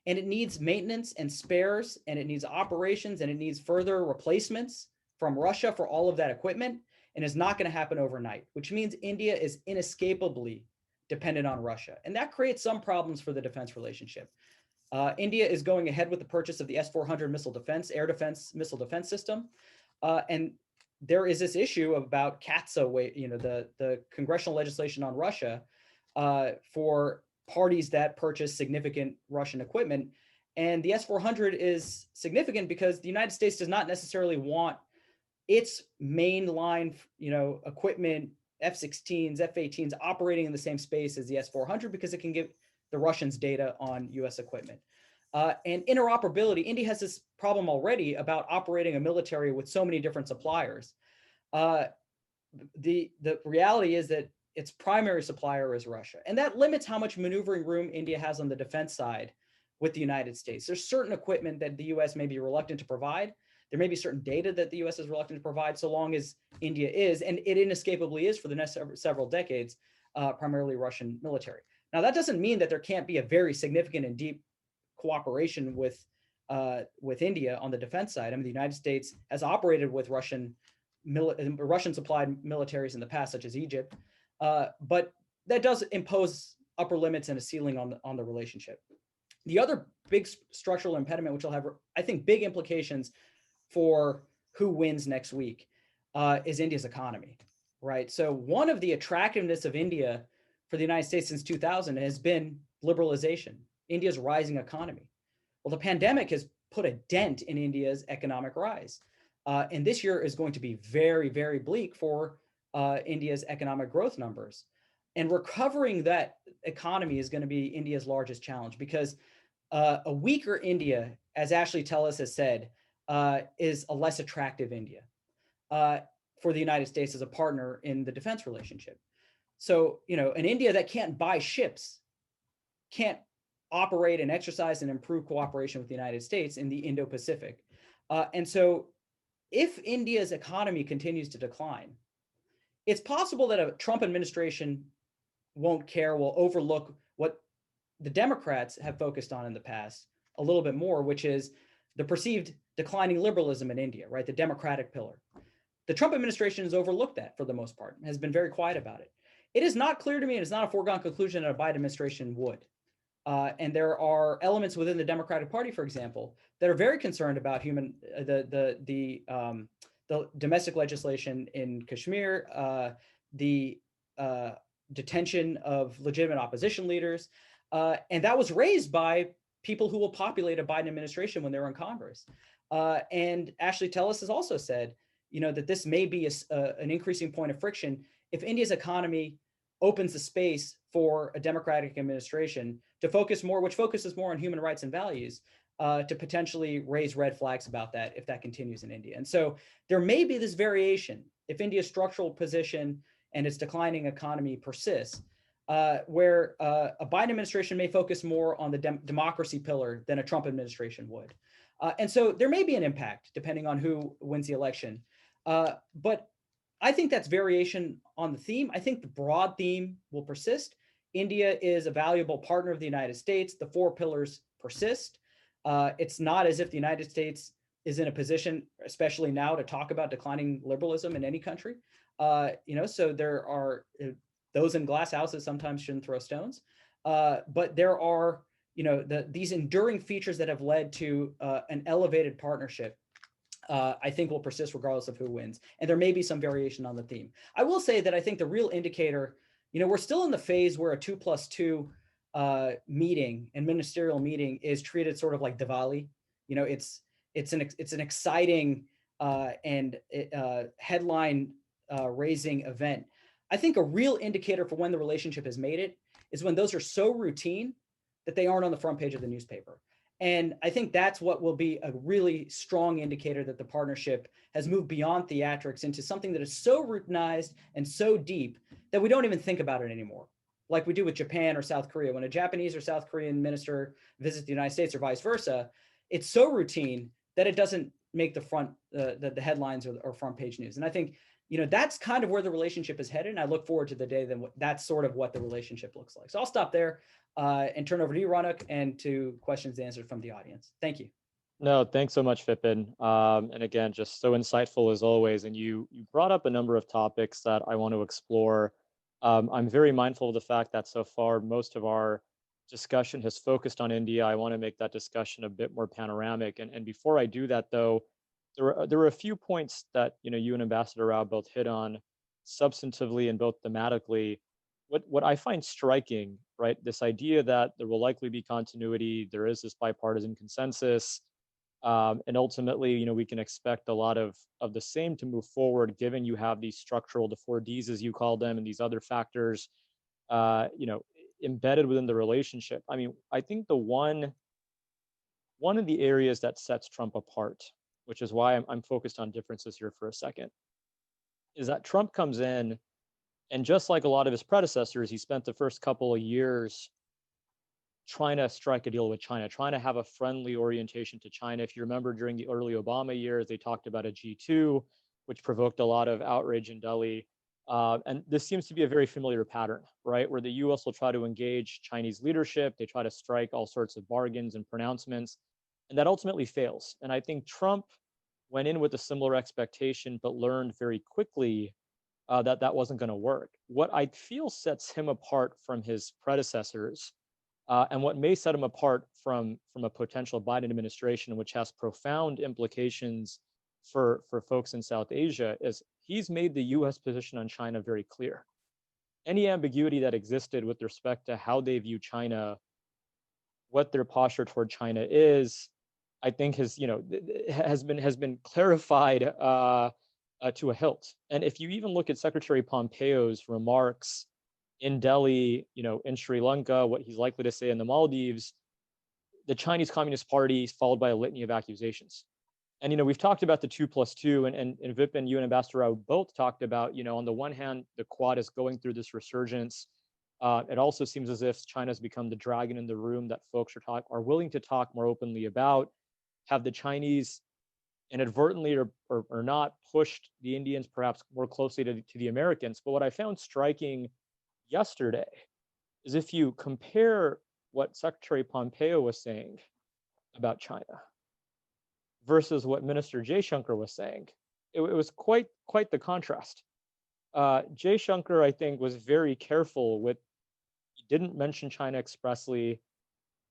And it needs maintenance and spares, and it needs operations, and it needs further replacements from Russia for all of that equipment, and it's not going to happen overnight, which means India is inescapably dependent on Russia. And that creates some problems for the defense relationship. India is going ahead with the purchase of the S-400 air defense missile defense system. And there is this issue about CATSA, the congressional legislation on Russia for parties that purchase significant Russian equipment. And the S-400 is significant because the United States does not necessarily want its mainline, equipment, F-16s, F-18s operating in the same space as the S-400 because it can give the Russians data on US equipment. And interoperability, India has this problem already about operating a military with so many different suppliers. The reality is that its primary supplier is Russia. And that limits how much maneuvering room India has on the defense side with the United States. There's certain equipment that the US may be reluctant to provide. There may be certain data that the US is reluctant to provide so long as India is, and it inescapably is for the next several decades, primarily Russian military. Now, that doesn't mean that there can't be a very significant and deep cooperation with India on the defense side. I mean, the United States has operated with Russian supplied militaries in the past, such as Egypt, but that does impose upper limits and a ceiling on the relationship. The other big structural impediment, which will have, I think, big implications for who wins next week, is India's economy, right? So one of the attractiveness of India for the United States since 2000 has been liberalization, India's rising economy. Well, the pandemic has put a dent in India's economic rise. And this year is going to be very, very bleak for India's economic growth numbers. And recovering that economy is going to be India's largest challenge because a weaker India, as Ashley Tellis has said, is a less attractive India for the United States as a partner in the defense relationship. So, an India that can't buy ships can't operate and exercise and improve cooperation with the United States in the Indo-Pacific. And so if India's economy continues to decline, it's possible that a Trump administration won't care, will overlook what the Democrats have focused on in the past a little bit more, which is the perceived declining liberalism in India, right? The democratic pillar. The Trump administration has overlooked that for the most part, has been very quiet about it. It is not clear to me, and it's not a foregone conclusion that a Biden administration would. And there are elements within the Democratic Party, for example, that are very concerned about the domestic legislation in Kashmir, the detention of legitimate opposition leaders, and that was raised by people who will populate a Biden administration when they're in Congress. And Ashley Tellis has also said, that this may be an increasing point of friction if India's economy opens the space for a Democratic administration to focus more, which focuses more on human rights and values, to potentially raise red flags about that if that continues in India. And so there may be this variation if India's structural position and its declining economy persists, where a Biden administration may focus more on the democracy pillar than a Trump administration would. And so there may be an impact depending on who wins the election. But I think that's variation on the theme. I think the broad theme will persist. India is a valuable partner of the United States. The four pillars persist. It's not as if the United States is in a position, especially now, to talk about declining liberalism in any country. So there are those in glass houses sometimes shouldn't throw stones. But there are, these enduring features that have led to an elevated partnership, I think will persist regardless of who wins. And there may be some variation on the theme. I will say that I think the real indicator, we're still in the phase where a 2+2 meeting and ministerial meeting is treated sort of like Diwali. It's an exciting and headline raising event. I think a real indicator for when the relationship has made it is when those are so routine that they aren't on the front page of the newspaper. And I think that's what will be a really strong indicator that the partnership has moved beyond theatrics into something that is so routinized and so deep that we don't even think about it anymore, like we do with Japan or South Korea. When a Japanese or South Korean minister visits the United States or vice versa, it's so routine that it doesn't make the headlines or front page news. And I think, that's kind of where the relationship is headed. And I look forward to the day that that's sort of what the relationship looks like. So I'll stop there and turn over to you, Ronak, and to questions answered from the audience. Thank you. No, thanks so much, Vipin. And again, just so insightful as always. And you brought up a number of topics that I want to explore I'm very mindful of the fact that so far most of our discussion has focused on India. I want to make that discussion a bit more panoramic. And before I do that, though, there were a few points that you and Ambassador Rao both hit on substantively and both thematically. What I find striking, right, this idea that there will likely be continuity, there is this bipartisan consensus, and ultimately, we can expect a lot of the same to move forward, given you have these structural, the 4Ds as you call them, and these other factors, embedded within the relationship. I mean, I think the one of the areas that sets Trump apart, which is why I'm focused on differences here for a second, is that Trump comes in, and just like a lot of his predecessors, he spent the first couple of years trying to strike a deal with China, trying to have a friendly orientation to China. If you remember, during the early Obama years, they talked about a G2, which provoked a lot of outrage in Delhi. And this seems to be a very familiar pattern, right? Where the US will try to engage Chinese leadership, they try to strike all sorts of bargains and pronouncements, and that ultimately fails. And I think Trump went in with a similar expectation, but learned very quickly that that wasn't going to work. What I feel sets him apart from his predecessors, and what may set him apart from a potential Biden administration, which has profound implications for folks in South Asia, is he's made the U.S. position on China very clear. Any ambiguity that existed with respect to how they view China, what their posture toward China is, I think has been clarified to a hilt. And if you even look at Secretary Pompeo's remarks in Delhi, in Sri Lanka, what he's likely to say in the Maldives, the Chinese Communist Party is followed by a litany of accusations. And we've talked about the 2+2, and Vipin, you and Ambassador Rao both talked about, on the one hand, the Quad is going through this resurgence. It also seems as if China's become the dragon in the room that folks are willing to talk more openly about. Have the Chinese inadvertently or not pushed the Indians perhaps more closely to the Americans? But what I found striking yesterday is if you compare what Secretary Pompeo was saying about China versus what Minister Jaishankar was saying, it was quite the contrast. Jaishankar, I think, was very careful with, he didn't mention China expressly.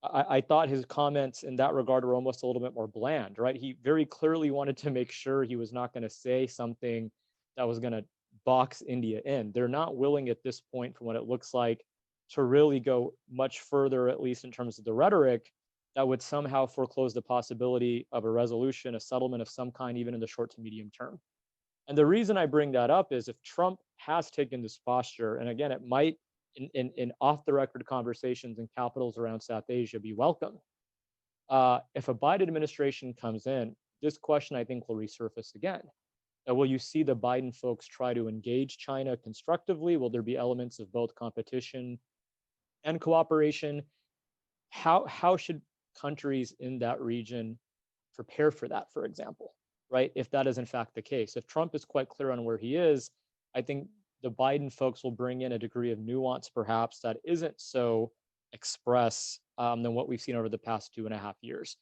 I thought his comments in that regard were almost a little bit more bland, right? He very clearly wanted to make sure he was not going to say something that was going to box India in. They're not willing at this point, from what it looks like, to really go much further, at least in terms of the rhetoric, that would somehow foreclose the possibility of a resolution, a settlement of some kind, even in the short to medium term. And the reason I bring that up is if Trump has taken this posture, and again, it might in off the record conversations in capitals around South Asia be welcome. If a Biden administration comes in, this question I think will resurface again. Will you see the Biden folks try to engage China constructively? Will there be elements of both competition and cooperation? How should countries in that region prepare for that, for example, right? If that is in fact the case. If Trump is quite clear on where he is, I think the Biden folks will bring in a degree of nuance, perhaps, that isn't so express than what we've seen over the past 2.5 years.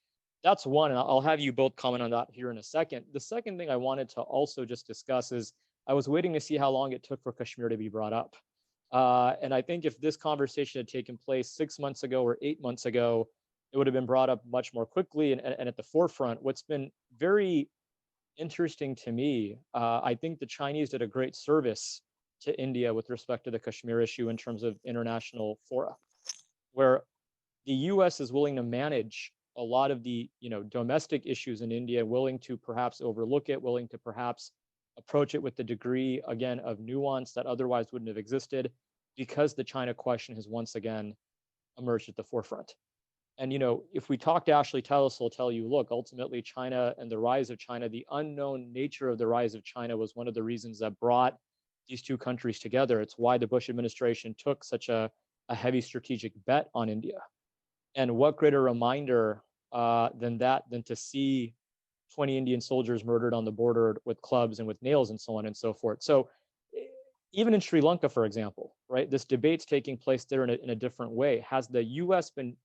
That's one, and I'll have you both comment on that here in a second. The second thing I wanted to also just discuss is I was waiting to see how long it took for Kashmir to be brought up. And I think if this conversation had taken place 6 months ago or 8 months ago, it would have been brought up much more quickly and at the forefront. What's been very interesting to me, I think the Chinese did a great service to India with respect to the Kashmir issue in terms of international fora, where the US is willing to manage a lot of the domestic issues in India, willing to perhaps overlook it, willing to perhaps approach it with the degree, again, of nuance that otherwise wouldn't have existed, because the China question has once again emerged at the forefront. And if we talk to Ashley Tellis, he'll tell you, look, ultimately China and the rise of China, the unknown nature of the rise of China was one of the reasons that brought these two countries together. It's why the Bush administration took such a heavy strategic bet on India. And what greater reminder than to see 20 Indian soldiers murdered on the border with clubs and with nails and so on and so forth. So even in Sri Lanka, for example, right, this debate's taking place there in a different way. Has the US been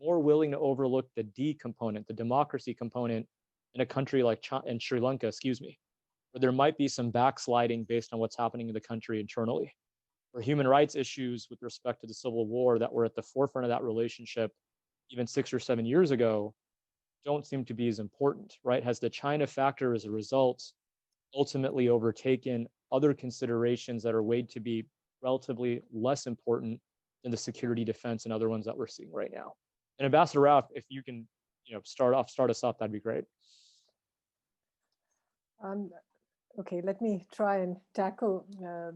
more willing to overlook the D component, the democracy component, in a country like in Sri Lanka, where there might be some backsliding based on what's happening in the country internally? or human rights issues with respect to the Civil War that were at the forefront of that relationship even 6 or 7 years ago don't seem to be as important, right? Has the China factor as a result ultimately overtaken other considerations that are weighed to be relatively less important than the security, defense, and other ones that we're seeing right now? And Ambassador Rao, if you can, start us off, that'd be great. Okay, let me try and tackle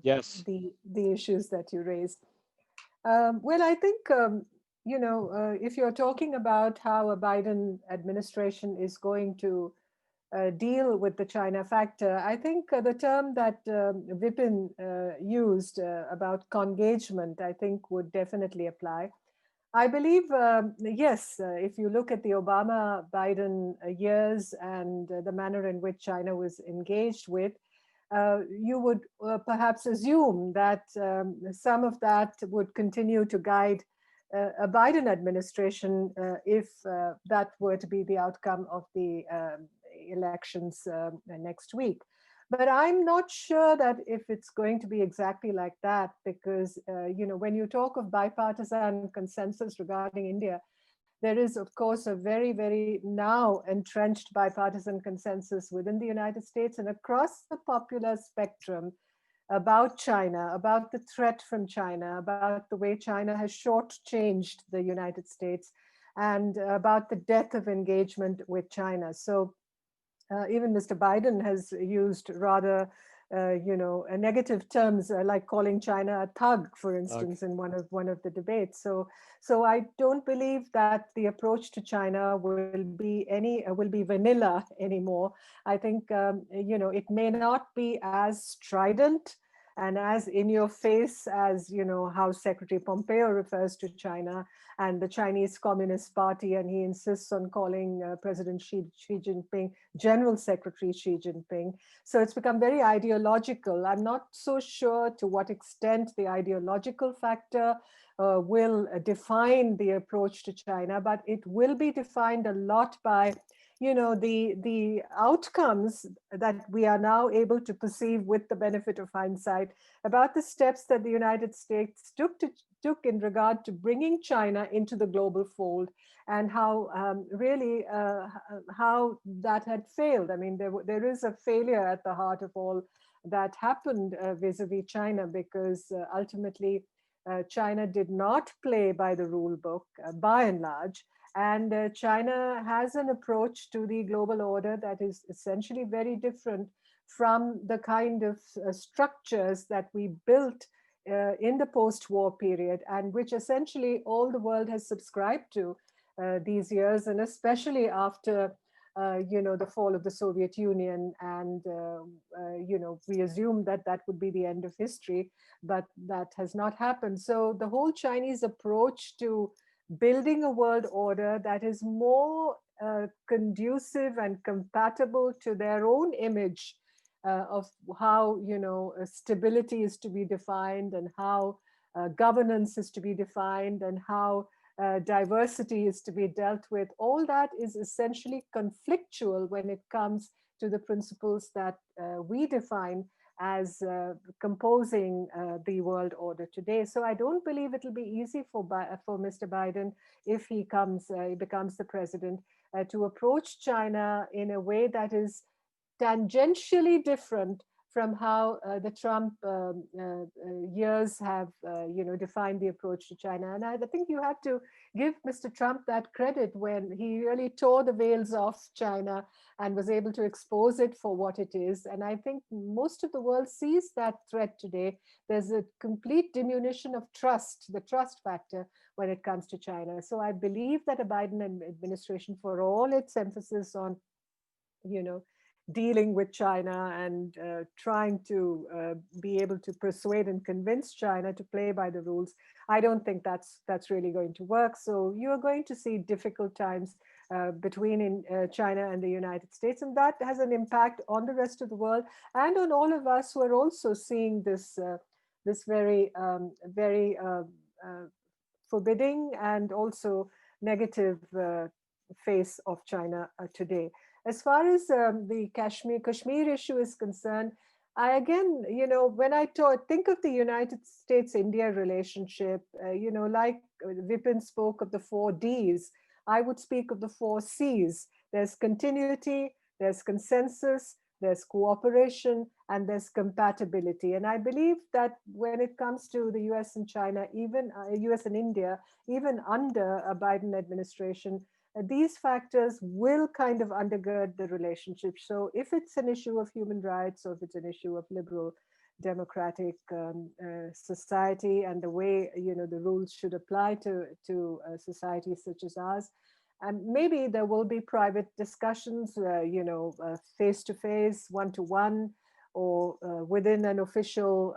Yes. the issues that you raised. Well, I think, if you're talking about how a Biden administration is going to deal with the China factor, I think the term that Vipin used about congagement, I think would definitely apply. I believe, yes, if you look at the Obama-Biden years and the manner in which China was engaged with, you would perhaps assume that some of that would continue to guide a Biden administration if that were to be the outcome of the elections next week. But I'm not sure that if it's going to be exactly like that, because, when you talk of bipartisan consensus regarding India, there is, of course, a very, very now entrenched bipartisan consensus within the United States and across the popular spectrum about China, about the threat from China, about the way China has shortchanged the United States, and about the death of engagement with China. So even Mr. Biden has used rather, negative terms like calling China a thug, for instance, in one of the debates. So I don't believe that the approach to China will be vanilla anymore. I think it may not be as strident and as in your face as how Secretary Pompeo refers to China and the Chinese Communist Party, and he insists on calling President Xi Jinping General Secretary Xi Jinping. So it's become very ideological. I'm not so sure to what extent the ideological factor will define the approach to China, but it will be defined a lot by the outcomes that we are now able to perceive with the benefit of hindsight about the steps that the United States took in regard to bringing China into the global fold, and how how that had failed. I mean, there is a failure at the heart of all that happened vis-a-vis China, because ultimately China did not play by the rule book by and large. And China has an approach to the global order that is essentially very different from the kind of structures that we built in the post-war period, and which essentially all the world has subscribed to these years, and especially after the fall of the Soviet Union. And we assumed that that would be the end of history, but that has not happened. So the whole Chinese approach to building a world order that is more conducive and compatible to their own image of how stability is to be defined, and how governance is to be defined, and how diversity is to be dealt with. All that is essentially conflictual when it comes to the principles that we define as composing the world order today. So I don't believe it'll be easy for Mr. Biden, if he becomes the president, to approach China in a way that is tangentially different from how the Trump years have, defined the approach to China. And I think you have to give Mr. Trump that credit when he really tore the veils off China and was able to expose it for what it is. And I think most of the world sees that threat today. There's a complete diminution of trust, the trust factor, when it comes to China. So I believe that a Biden administration, for all its emphasis on, dealing with China and trying to be able to persuade and convince China to play by the rules, I don't think that's really going to work. So you are going to see difficult times between China and the United States, and that has an impact on the rest of the world and on all of us who are also seeing this very forbidding and also negative face of China today. As far as the Kashmir issue is concerned, I again, when I think of the United States-India relationship, like Vipin spoke of the 4 Ds, I would speak of the 4 Cs. There's continuity, there's consensus, there's cooperation, and there's compatibility. And I believe that when it comes to the US and China, even US and India, even under a Biden administration, these factors will kind of undergird the relationship. So if it's an issue of human rights, or if it's an issue of liberal democratic society and the way the rules should apply to societies such as ours, and maybe there will be private discussions, face to face, one to one, or within an official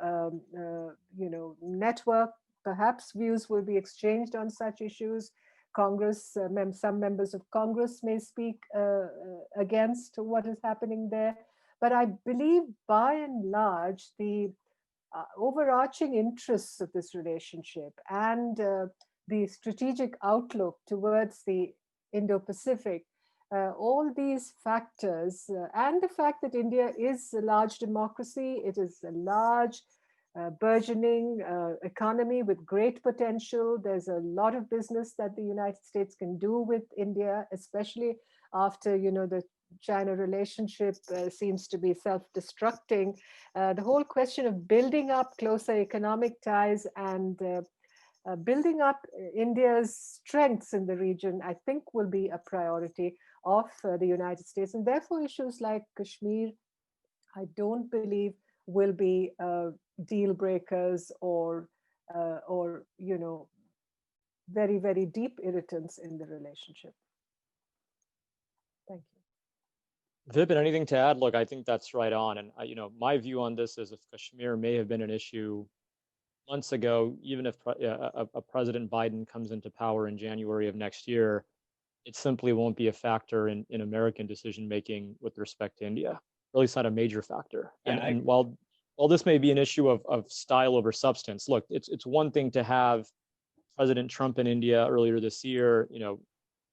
network. Perhaps views will be exchanged on such issues. Congress, some members of Congress may speak against what is happening there. But I believe by and large, the overarching interests of this relationship and the strategic outlook towards the Indo-Pacific, all these factors, and the fact that India is a large democracy, it is a large burgeoning economy with great potential. There's a lot of business that the United States can do with India, especially after the China relationship seems to be self-destructing. The whole question of building up closer economic ties and building up India's strengths in the region, I think, will be a priority of the United States. And therefore, issues like Kashmir, I don't believe will be deal breakers or very, very deep irritants in the relationship. Thank you. Vipin, anything to add? Look, I think that's right on. And my view on this is if Kashmir may have been an issue months ago, even if a President Biden comes into power in January of next year, it simply won't be a factor in American decision making with respect to India. Or at least not a major factor. And while this may be an issue of style over substance, look, it's one thing to have President Trump in India earlier this year,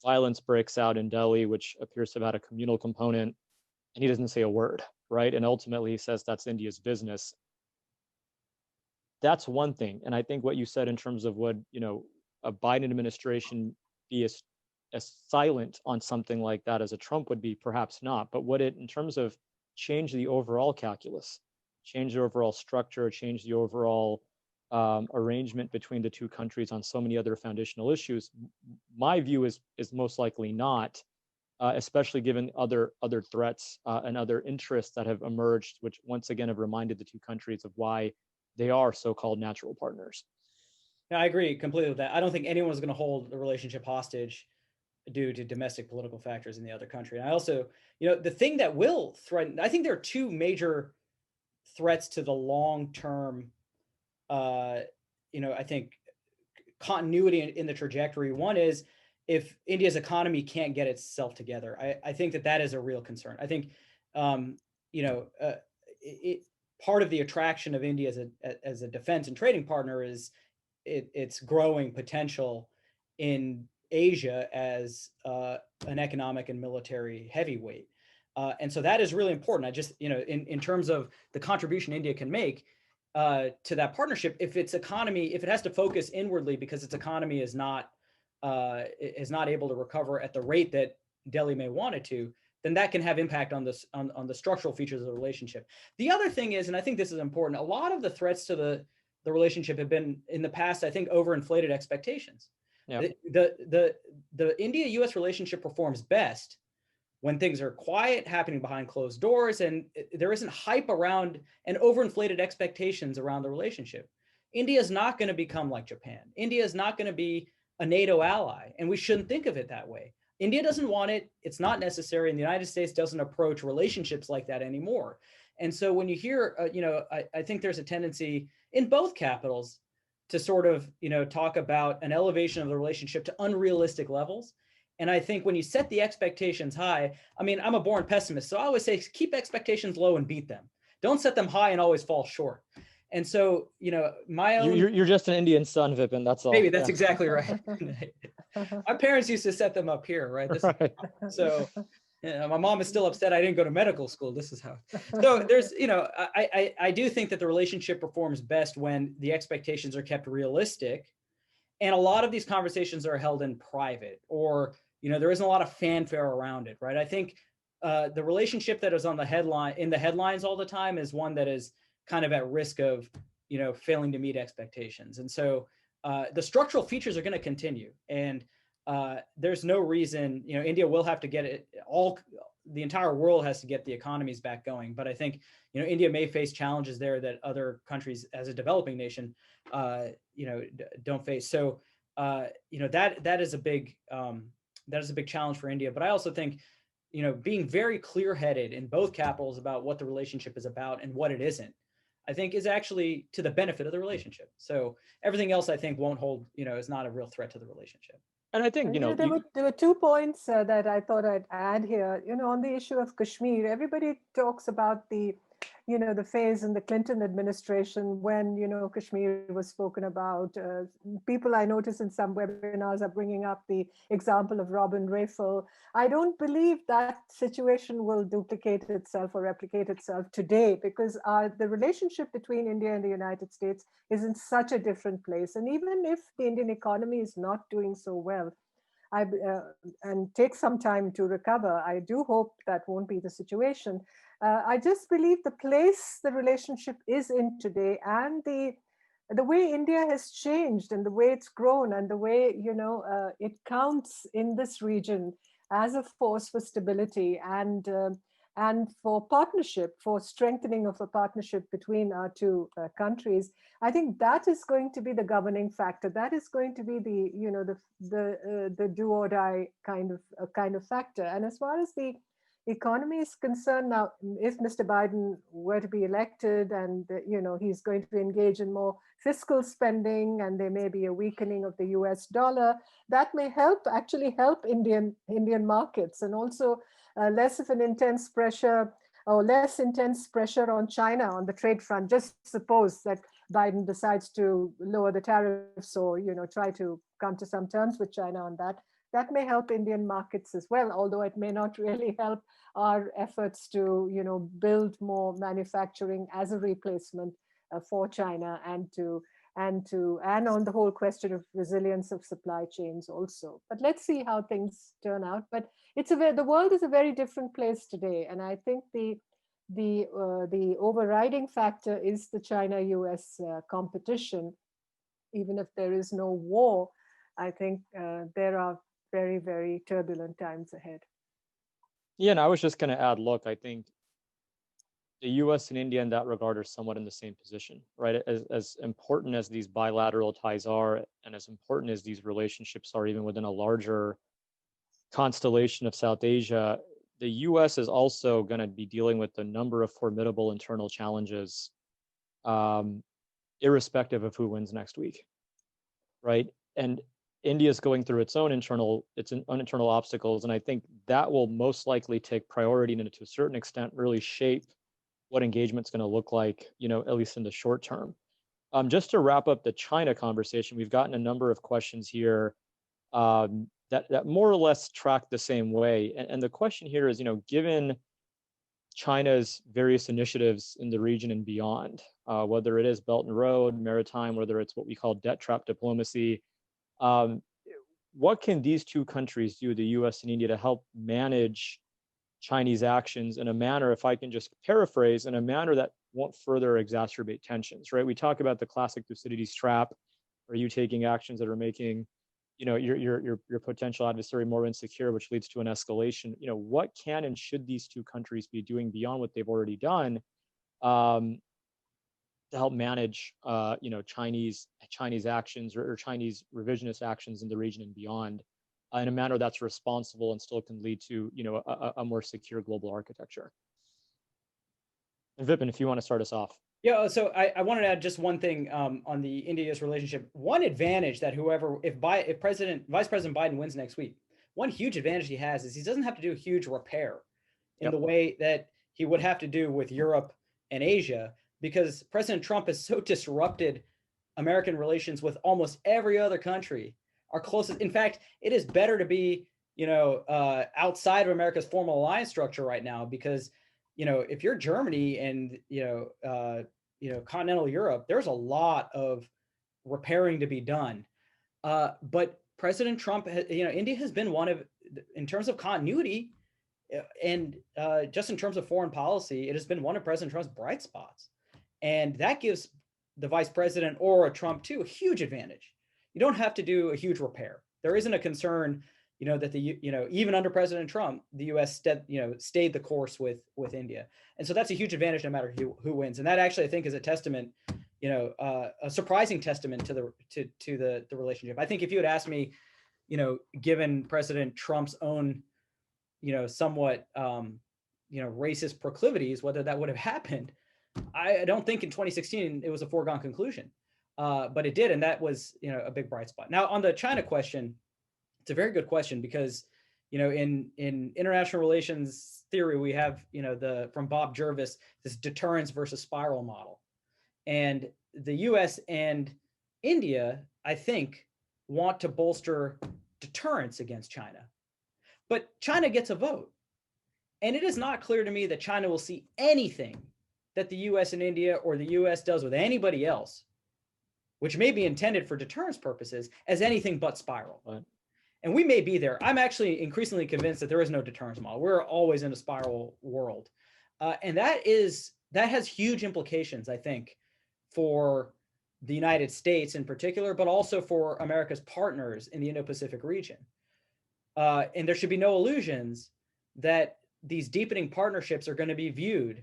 violence breaks out in Delhi, which appears to have had a communal component, and he doesn't say a word, right? And ultimately he says that's India's business. That's one thing. And I think what you said in terms of would, a Biden administration be as silent on something like that as a Trump would be, perhaps not. But would it, in terms of change the overall calculus, change the overall structure, change the overall arrangement between the two countries on so many other foundational issues? My view is most likely not, especially given other threats and other interests that have emerged, which once again have reminded the two countries of why they are so-called natural partners. Yeah, I agree completely with that. I don't think anyone's going to hold the relationship hostage due to domestic political factors in the other country. And I also, the thing that will threaten, I think there are two major threats to the long-term, I think, continuity in the trajectory. One is if India's economy can't get itself together. I think that is a real concern. I think, part of the attraction of India as a defense and trading partner is its growing potential in Asia as an economic and military heavyweight. And so that is really important. I just, in terms of the contribution India can make to that partnership, if it has to focus inwardly because its economy is not able to recover at the rate that Delhi may want it to, then that can have impact on this on the structural features of the relationship. The other thing is, and I think this is important, a lot of the threats to the relationship have been in the past, I think, overinflated expectations. Yeah. The India-US relationship performs best when things are quiet, happening behind closed doors, and there isn't hype around and overinflated expectations around the relationship. India is not going to become like Japan. India is not going to be a NATO ally, and we shouldn't think of it that way. India doesn't want it. It's not necessary. And the United States doesn't approach relationships like that anymore. And so when you hear, I think there's a tendency in both capitals to sort of, talk about an elevation of the relationship to unrealistic levels. And I think when you set the expectations high, I'm a born pessimist. So I always say, keep expectations low and beat them. Don't set them high and always fall short. And so, my own... You're just an Indian son, Vipin, that's all. Maybe that's exactly right. My parents used to set them up here, right? Right. So, My mom is still upset I didn't go to medical school. This is how. So there's, I do think that the relationship performs best when the expectations are kept realistic. And a lot of these conversations are held in private, or, there isn't a lot of fanfare around it, right? I think the relationship that is in the headlines all the time is one that is kind of at risk of, failing to meet expectations. And so the structural features are going to continue. And there's no reason, India will have to get it all. The entire world has to get the economies back going. But I think, India may face challenges there that other countries as a developing nation, don't face. So, that is a big challenge for India. But I also think, being very clear-headed in both capitals about what the relationship is about and what it isn't, I think is actually to the benefit of the relationship. So everything else I think won't hold, is not a real threat to the relationship. And I think, there were 2 points that I thought I'd add here. On the issue of Kashmir, everybody talks about the phase in the Clinton administration when, Kashmir was spoken about. People I notice in some webinars are bringing up the example of Robin Rayful. I don't believe that situation will duplicate itself or replicate itself today, because the relationship between India and the United States is in such a different place. And even if the Indian economy is not doing so well, and take some time to recover, I do hope that won't be the situation. I just believe the place the relationship is in today, and the way India has changed and the way it's grown and the way, it counts in this region as a force for stability and for partnership, for strengthening of a partnership between our two countries. I think that is going to be the governing factor. That is going to be the do or die kind of factor. And as far as the economy is concerned, now, if Mr. Biden were to be elected and he's going to engage in more fiscal spending, and there may be a weakening of the US dollar, that may actually help Indian markets, and also less of an intense pressure, or less intense pressure on China on the trade front. Just suppose that Biden decides to lower the tariffs, or try to come to some terms with China on that. That may help Indian markets as well, although it may not really help our efforts to build more manufacturing as a replacement for China, and on the whole question of resilience of supply chains also. But let's see how things turn out. But the world is a very different place today, and I think the overriding factor is the China-US competition. Even if there is no war, I think there are very, very turbulent times ahead. Yeah, and I was just going to add, look, I think the US and India in that regard are somewhat in the same position, right? As important as these bilateral ties are, and as important as these relationships are, even within a larger constellation of South Asia, the US is also going to be dealing with a number of formidable internal challenges, irrespective of who wins next week, right? And India is going through its own internal obstacles, and I think that will most likely take priority and, to a certain extent, really shape what engagement's going to look like, at least in the short term. Just to wrap up the China conversation, we've gotten a number of questions here that more or less track the same way, and the question here is, given China's various initiatives in the region and beyond, whether it is Belt and Road, maritime, whether it's what we call debt trap diplomacy. What can these two countries do, the US and India, to help manage Chinese actions in a manner, if I can just paraphrase, in a manner that won't further exacerbate tensions, right? We talk about the classic Thucydides trap. Are you taking actions that are making, your potential adversary more insecure, which leads to an escalation? What can and should these two countries be doing beyond what they've already done to help manage, Chinese actions or Chinese revisionist actions in the region and beyond, in a manner that's responsible and still can lead to, a more secure global architecture? And Vipin, if you want to start us off. Yeah, so I wanted to add just one thing on the India-US relationship. One advantage that if Vice President Biden wins next week, one huge advantage he has is he doesn't have to do a huge repair in the way that he would have to do with Europe and Asia, because President Trump has so disrupted American relations with almost every other country. Our closest, in fact, it is better to be outside of America's formal alliance structure right now, because, if you're Germany and, continental Europe, there's a lot of repairing to be done. But President Trump, India has been one of, in terms of continuity and just in terms of foreign policy, it has been one of President Trump's bright spots. And that gives the vice president or a Trump too a huge advantage. You don't have to do a huge repair. There isn't a concern, that even under President Trump, the U.S. stayed the course with India, and so that's a huge advantage no matter who wins. And that actually, I think, is a testament, a surprising testament to the relationship. I think if you had asked me, given President Trump's own, somewhat, racist proclivities, whether that would have happened, I don't think in 2016 it was a foregone conclusion, but it did, and that was a big bright spot. Now on the China question, it's a very good question because in international relations theory we have from Bob Jervis this deterrence versus spiral model, and the U.S. and India I think want to bolster deterrence against China, but China gets a vote, and it is not clear to me that China will see anything that the U.S. and India or the U.S. does with anybody else, which may be intended for deterrence purposes, as anything but spiral. Right. And we may be there. I'm actually increasingly convinced that there is no deterrence model. We're always in a spiral world. And that has huge implications, I think, for the United States in particular, but also for America's partners in the Indo-Pacific region. And there should be no illusions that these deepening partnerships are going to be viewed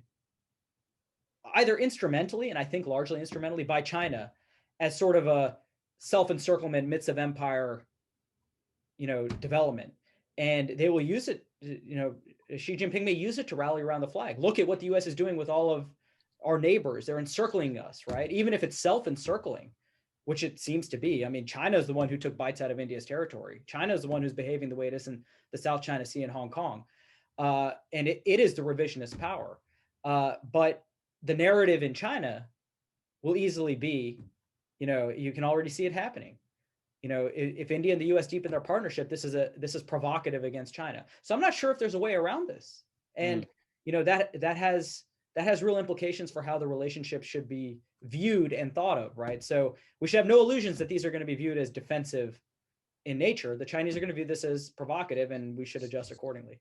either instrumentally, and I think largely instrumentally, by China as sort of a self-encirclement midst of empire, development. And they will use it, Xi Jinping may use it to rally around the flag. Look at what the US is doing with all of our neighbors. They're encircling us, right? Even if it's self-encircling, which it seems to be. I mean, China is the one who took bites out of India's territory. China is the one who's behaving the way it is in the South China Sea and Hong Kong. And it is the revisionist power. But the narrative in China will easily be, you can already see it happening. If India and the U.S. deepen their partnership, this is provocative against China. So I'm not sure if there's a way around this. And that has real implications for how the relationship should be viewed and thought of, right? So we should have no illusions that these are going to be viewed as defensive in nature. The Chinese are going to view this as provocative, and we should adjust accordingly.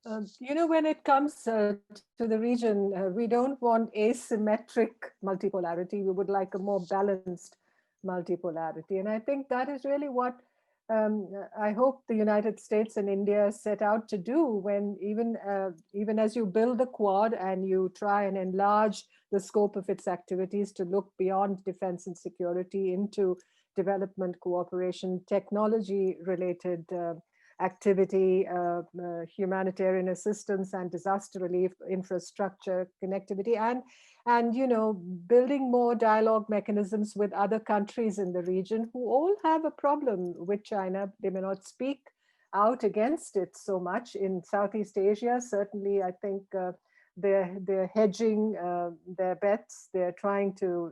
When it comes to the region, we don't want asymmetric multipolarity. We would like a more balanced multipolarity. And I think that is really what I hope the United States and India set out to do when even as you build the Quad and you try and enlarge the scope of its activities to look beyond defense and security into development cooperation, technology-related activity, humanitarian assistance and disaster relief, infrastructure, connectivity, and building more dialogue mechanisms with other countries in the region who all have a problem with China. They may not speak out against it so much. In Southeast Asia, certainly, I think they're hedging their bets. They're trying to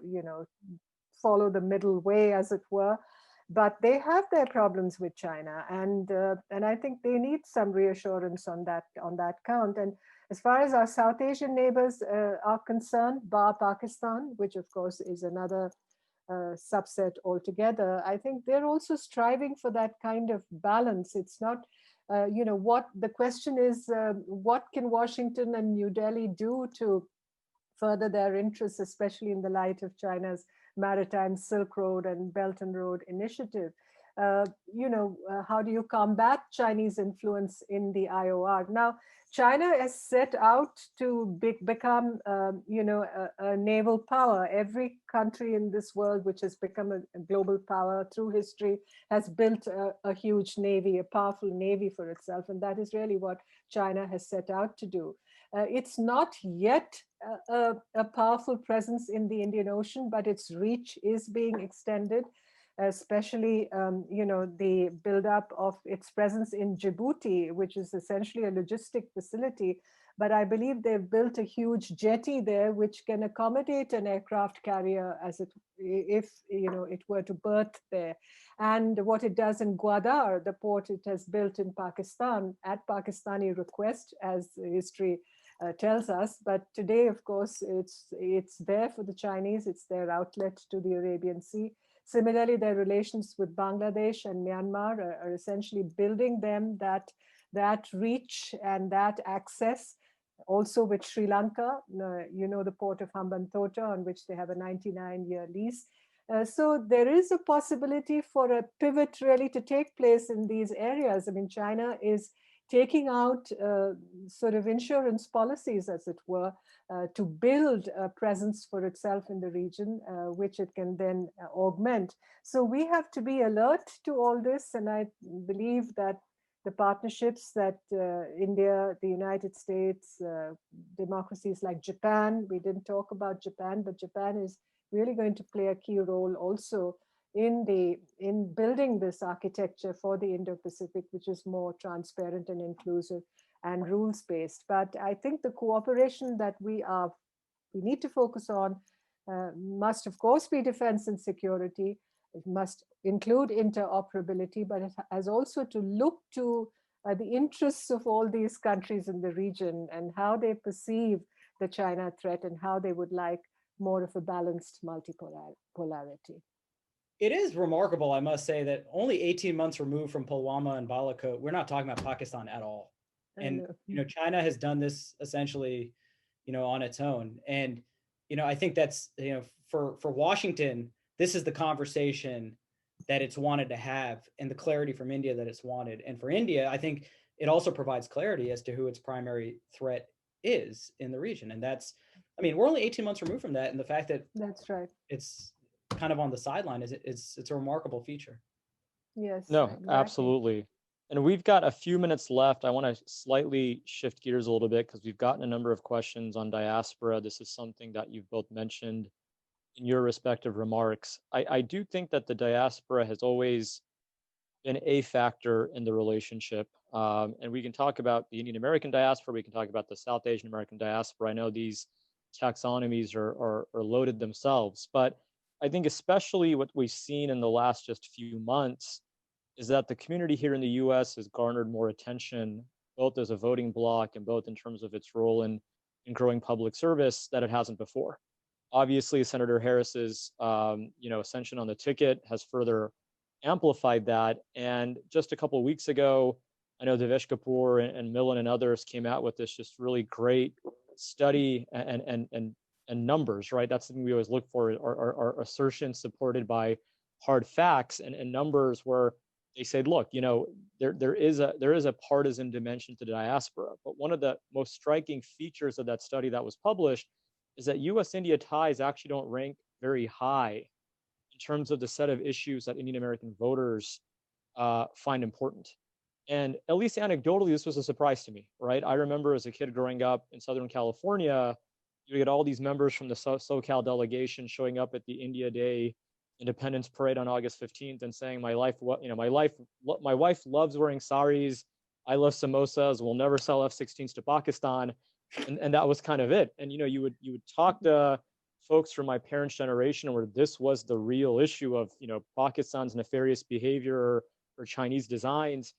follow the middle way, as it were. But they have their problems with China, and I think they need some reassurance on that count. And as far as our South Asian neighbors are concerned, bar Pakistan, which of course is another subset altogether, I think they're also striving for that kind of balance. It's not, what the question is, what can Washington and New Delhi do to further their interests, especially in the light of China's Maritime Silk Road and Belt and Road Initiative? How do you combat Chinese influence in the IOR? Now, China has set out to become, a naval power. Every country in this world which has become a global power through history has built a huge navy, a powerful navy for itself. And that is really what China has set out to do. It's not yet a powerful presence in the Indian Ocean, but its reach is being extended, especially, the buildup of its presence in Djibouti, which is essentially a logistic facility but I believe they've built a huge jetty there, which can accommodate an aircraft carrier as it, if it were to berth there. And what it does in Gwadar, the port it has built in Pakistan at Pakistani request, as history tells us. But today, of course, it's there for the Chinese. It's their outlet to the Arabian Sea. Similarly, their relations with Bangladesh and Myanmar are essentially building them that reach and that access. Also with Sri Lanka, the port of Hambantota, on which they have a 99-year lease. So there is a possibility for a pivot really to take place in these areas. I mean, China is taking out sort of insurance policies, as it were, to build a presence for itself in the region, which it can then augment. So we have to be alert to all this. And I believe that the partnerships that India, the United States, democracies like Japan, we didn't talk about Japan, but Japan is really going to play a key role also in building this architecture for the Indo-Pacific, which is more transparent and inclusive and rules-based. But I think the cooperation that we need to focus on must, of course, be defense and security. It must include interoperability, but it has also to look to the interests of all these countries in the region and how they perceive the China threat and how they would like more of a balanced multipolarity. It is remarkable, I must say, that only 18 months removed from Pulwama and Balakot, we're not talking about Pakistan at all. And China has done this essentially, on its own. And I think that's for Washington, this is the conversation that it's wanted to have, and the clarity from India that it's wanted. And for India, I think it also provides clarity as to who its primary threat is in the region. And we're only 18 months removed from that, and the fact that that's right, it's kind of on the sideline it's a remarkable feature. Yes. No, exactly. absolutely. And we've got a few minutes left. I want to slightly shift gears a little bit because we've gotten a number of questions on diaspora. This is something that you've both mentioned in your respective remarks. I do think that the diaspora has always been a factor in the relationship. And we can talk about the Indian American diaspora. We can talk about the South Asian American diaspora. I know these taxonomies are loaded themselves, but I think especially what we've seen in the last just few months is that the community here in the US has garnered more attention, both as a voting bloc and both in terms of its role in growing public service that it hasn't before. Obviously, Senator Harris's ascension on the ticket has further amplified that. And just a couple of weeks ago, I know Devesh Kapoor and Millen and others came out with this just really great study and numbers, right? That's something we always look for, are assertions supported by hard facts and numbers where they said, look, there is a partisan dimension to diaspora. But one of the most striking features of that study that was published is that US-India ties actually don't rank very high in terms of the set of issues that Indian American voters find important. And at least anecdotally, this was a surprise to me, right? I remember as a kid growing up in Southern California, you get all these members from the SoCal delegation showing up at the India Day Independence Parade on August 15th and saying, my wife loves wearing saris. I love samosas. We'll never sell F-16s to Pakistan. And that was kind of it. And, you would talk to folks from my parents' generation where this was the real issue of, Pakistan's nefarious behavior or Chinese designs.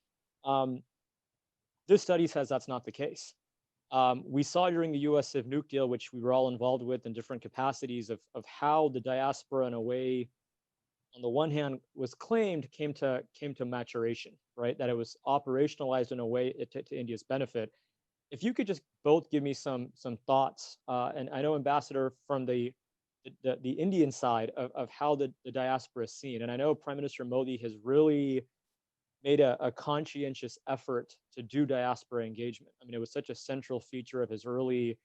This study says that's not the case. We saw during the US Civ nuke deal, which we were all involved with in different capacities, of how the diaspora, in a way, on the one hand, was claimed came to maturation, right? That it was operationalized in a way to India's benefit. If you could just both give me some thoughts, and I know, Ambassador, from the Indian side of how the diaspora is seen, and I know Prime Minister Modi has really made a conscientious effort to do diaspora engagement. I mean, it was such a central feature of his early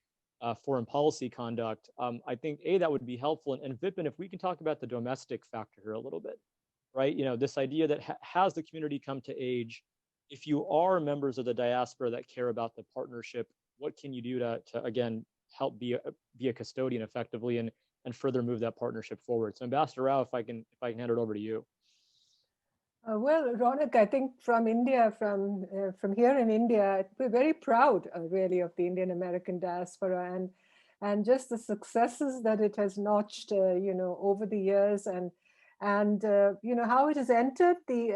foreign policy conduct. I think, that would be helpful. And Vipin, if we can talk about the domestic factor here a little bit, right? This idea that has the community come to age? If you are members of the diaspora that care about the partnership, what can you do to again, help be a custodian effectively and further move that partnership forward? So Ambassador Rao, if I can hand it over to you. Well, Ronak, I think from India, from here in India, we're very proud, really, of the Indian American diaspora and just the successes that it has notched, over the years, and how it has entered the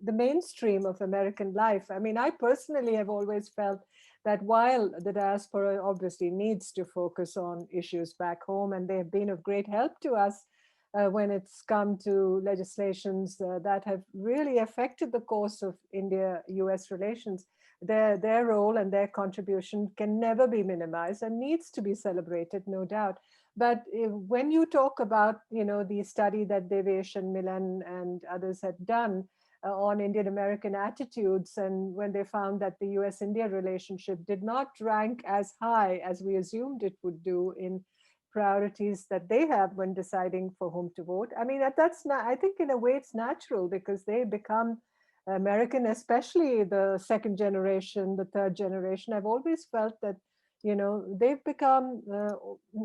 the mainstream of American life. I mean, I personally have always felt that while the diaspora obviously needs to focus on issues back home, and they have been of great help to us when it's come to legislations that have really affected the course of India-US relations. Their role and their contribution can never be minimized and needs to be celebrated, no doubt. But when you talk about, the study that Devesh and Milan and others had done on Indian American attitudes, and when they found that the US-India relationship did not rank as high as we assumed it would do in priorities that they have when deciding for whom to vote. I mean, that's not, I think in a way it's natural because they become American, especially the second generation, the third generation. I've always felt that, they've become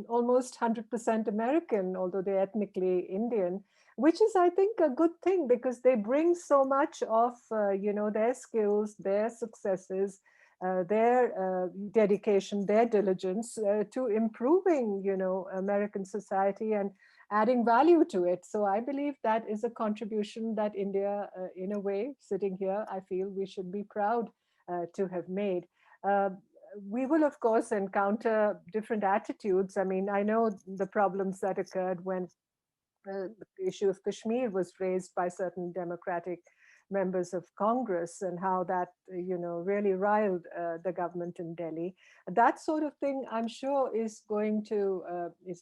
almost 100% American, although they're ethnically Indian, which is, I think, a good thing because they bring so much of, their skills, their successes, their dedication, their diligence to improving, American society and adding value to it. So I believe that is a contribution that India, in a way, sitting here, I feel we should be proud to have made. We will, of course, encounter different attitudes. I mean, I know the problems that occurred when the issue of Kashmir was raised by certain Democratic members of Congress and how that, really riled the government in Delhi. That sort of thing, I'm sure, is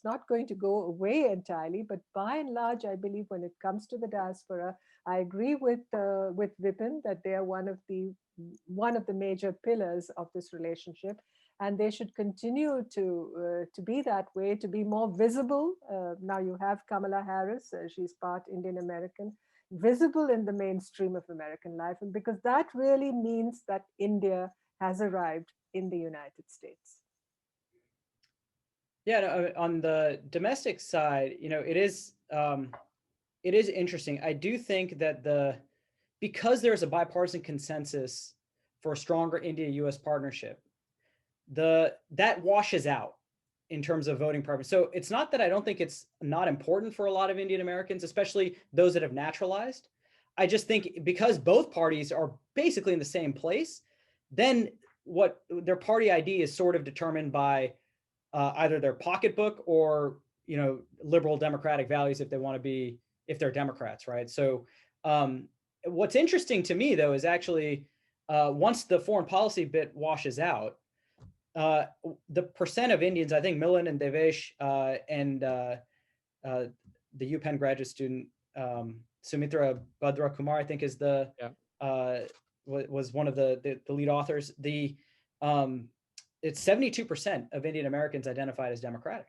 not going to go away entirely. But by and large, I believe when it comes to the diaspora, I agree with Vipin that they are one of the major pillars of this relationship, and they should continue to be that way, to be more visible. Now you have Kamala Harris; she's part Indian American, visible in the mainstream of American life, and because that really means that India has arrived in the United States. Yeah, no, on the domestic side, it is interesting. I do think that because there's a bipartisan consensus for a stronger India-US partnership, that washes out in terms of voting preference. So it's not that I don't think it's not important for a lot of Indian Americans, especially those that have naturalized. I just think because both parties are basically in the same place, then what their party ID is sort of determined by either their pocketbook or liberal democratic values if they're Democrats, right? So what's interesting to me though is actually once the foreign policy bit washes out, the percent of Indians, I think Milan and Devesh and the UPenn graduate student Sumitra Bhadra Kumar, I think is was one of the lead authors. It's 72% of Indian Americans identified as Democratic,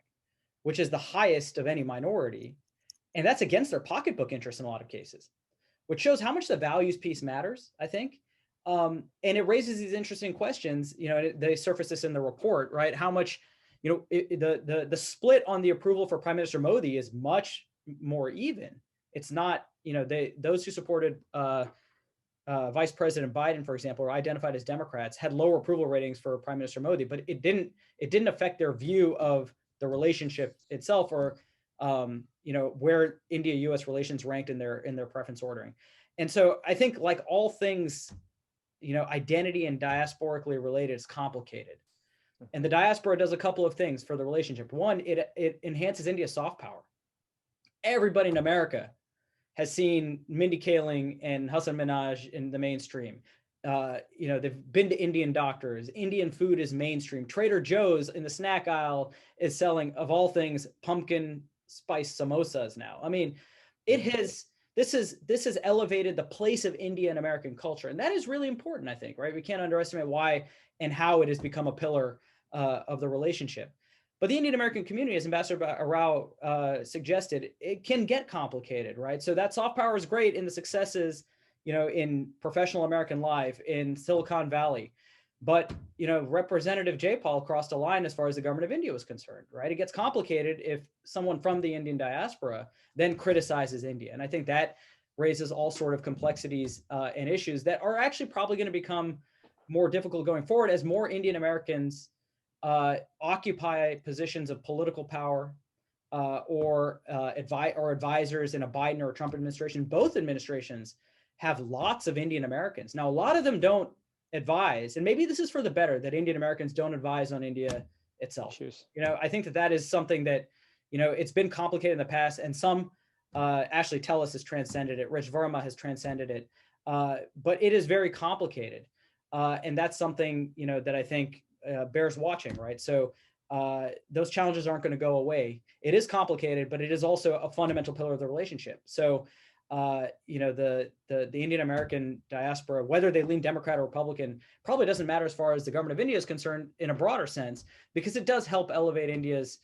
which is the highest of any minority. And that's against their pocketbook interests in a lot of cases, which shows how much the values piece matters, I think. And it raises these interesting questions. They surface this in the report, right? How much, the split on the approval for Prime Minister Modi is much more even. It's not, those who supported Vice President Biden, for example, or identified as Democrats, had lower approval ratings for Prime Minister Modi, but it didn't affect their view of the relationship itself, or where India-US relations ranked in their preference ordering. And so I think, like all things, identity and diasporically related is complicated. And the diaspora does a couple of things for the relationship. One, it enhances India's soft power. Everybody in America has seen Mindy Kaling and Hasan Minhaj in the mainstream. They've been to Indian doctors. Indian food is mainstream. Trader Joe's in the snack aisle is selling, of all things, pumpkin spice samosas now. I mean, this has elevated the place of India in American culture. And that is really important, I think, right? We can't underestimate why and how it has become a pillar of the relationship. But the Indian American community, as Ambassador Rao suggested, it can get complicated, right? So that soft power is great in the successes, in professional American life, in Silicon Valley. But, Representative Jayapal crossed a line as far as the government of India was concerned, right? It gets complicated if someone from the Indian diaspora then criticizes India. And I think that raises all sort of complexities and issues that are actually probably going to become more difficult going forward as more Indian Americans occupy positions of political power or advisors in a Biden or a Trump administration. Both administrations have lots of Indian Americans. Now, a lot of them don't advise, and maybe this is for the better that Indian Americans don't advise on India itself. You know, I think that that is something that, you know, it's been complicated in the past, and some, Ashley Tellis has transcended it, Rich Verma has transcended it, but it is very complicated. And that's something, you know, that I think bears watching, right? So those challenges aren't going to go away. It is complicated, but it is also a fundamental pillar of the relationship. So, you know, the Indian American diaspora, whether they lean Democrat or Republican, probably doesn't matter as far as the government of India is concerned in a broader sense, because it does help elevate India's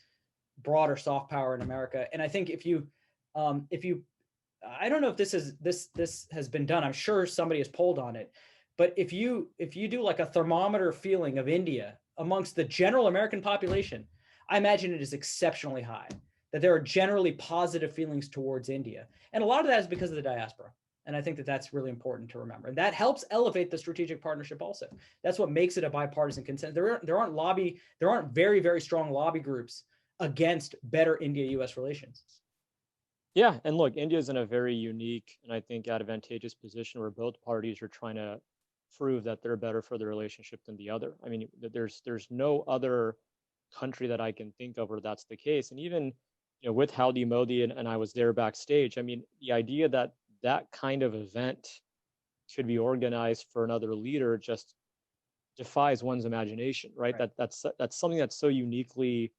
broader soft power in America. And I think if you, I don't know if this has been done. I'm sure somebody has polled on it, but if you do like a thermometer feeling of India amongst the general American population, I imagine it is exceptionally high, that there are generally positive feelings towards India. And a lot of that is because of the diaspora. And I think that that's really important to remember. And that helps elevate the strategic partnership also. That's what makes it a bipartisan consent. There aren't very, very strong lobby groups against better India-US relations. Yeah, and look, India is in a very unique and I think advantageous position where both parties are trying to prove that they're better for the relationship than the other. I mean, there's no other country that I can think of where that's the case. And even, you know, with Howdy Modi and I was there backstage, I mean, the idea that that kind of event could be organized for another leader just defies one's imagination, right? That's something that's so uniquely,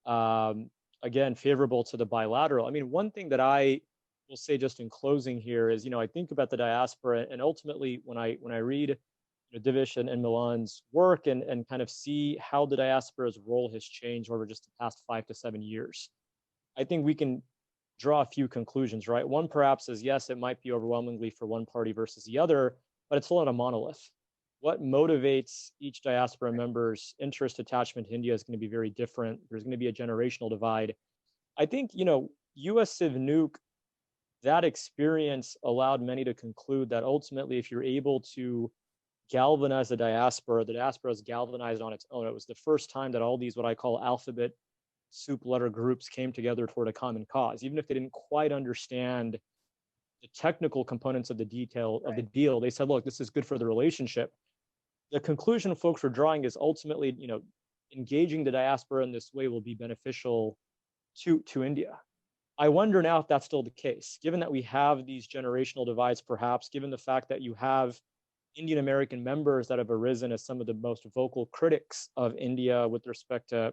again, favorable to the bilateral. I mean, one thing that I will say just in closing here is, you know, I think about the diaspora, and ultimately when I read, you know, Divish and Milan's work and kind of see how the diaspora's role has changed over just the past 5 to 7 years, I think we can draw a few conclusions, right? One perhaps is, yes, it might be overwhelmingly for one party versus the other, but it's still not a monolith. What motivates each diaspora member's interest attachment to India is going to be very different. There's going to be a generational divide. I think, you know, US Civ Nuke, that experience allowed many to conclude that ultimately, if you're able to galvanize the diaspora is galvanized on its own. It was the first time that all these, what I call alphabet soup letter groups, came together toward a common cause, even if they didn't quite understand the technical components of the detail of the deal. They said, look, this is good for the relationship. The conclusion folks were drawing is ultimately, you know, engaging the diaspora in this way will be beneficial to India. I wonder now if that's still the case, given that we have these generational divides, perhaps, given the fact that you have Indian American members that have arisen as some of the most vocal critics of India with respect to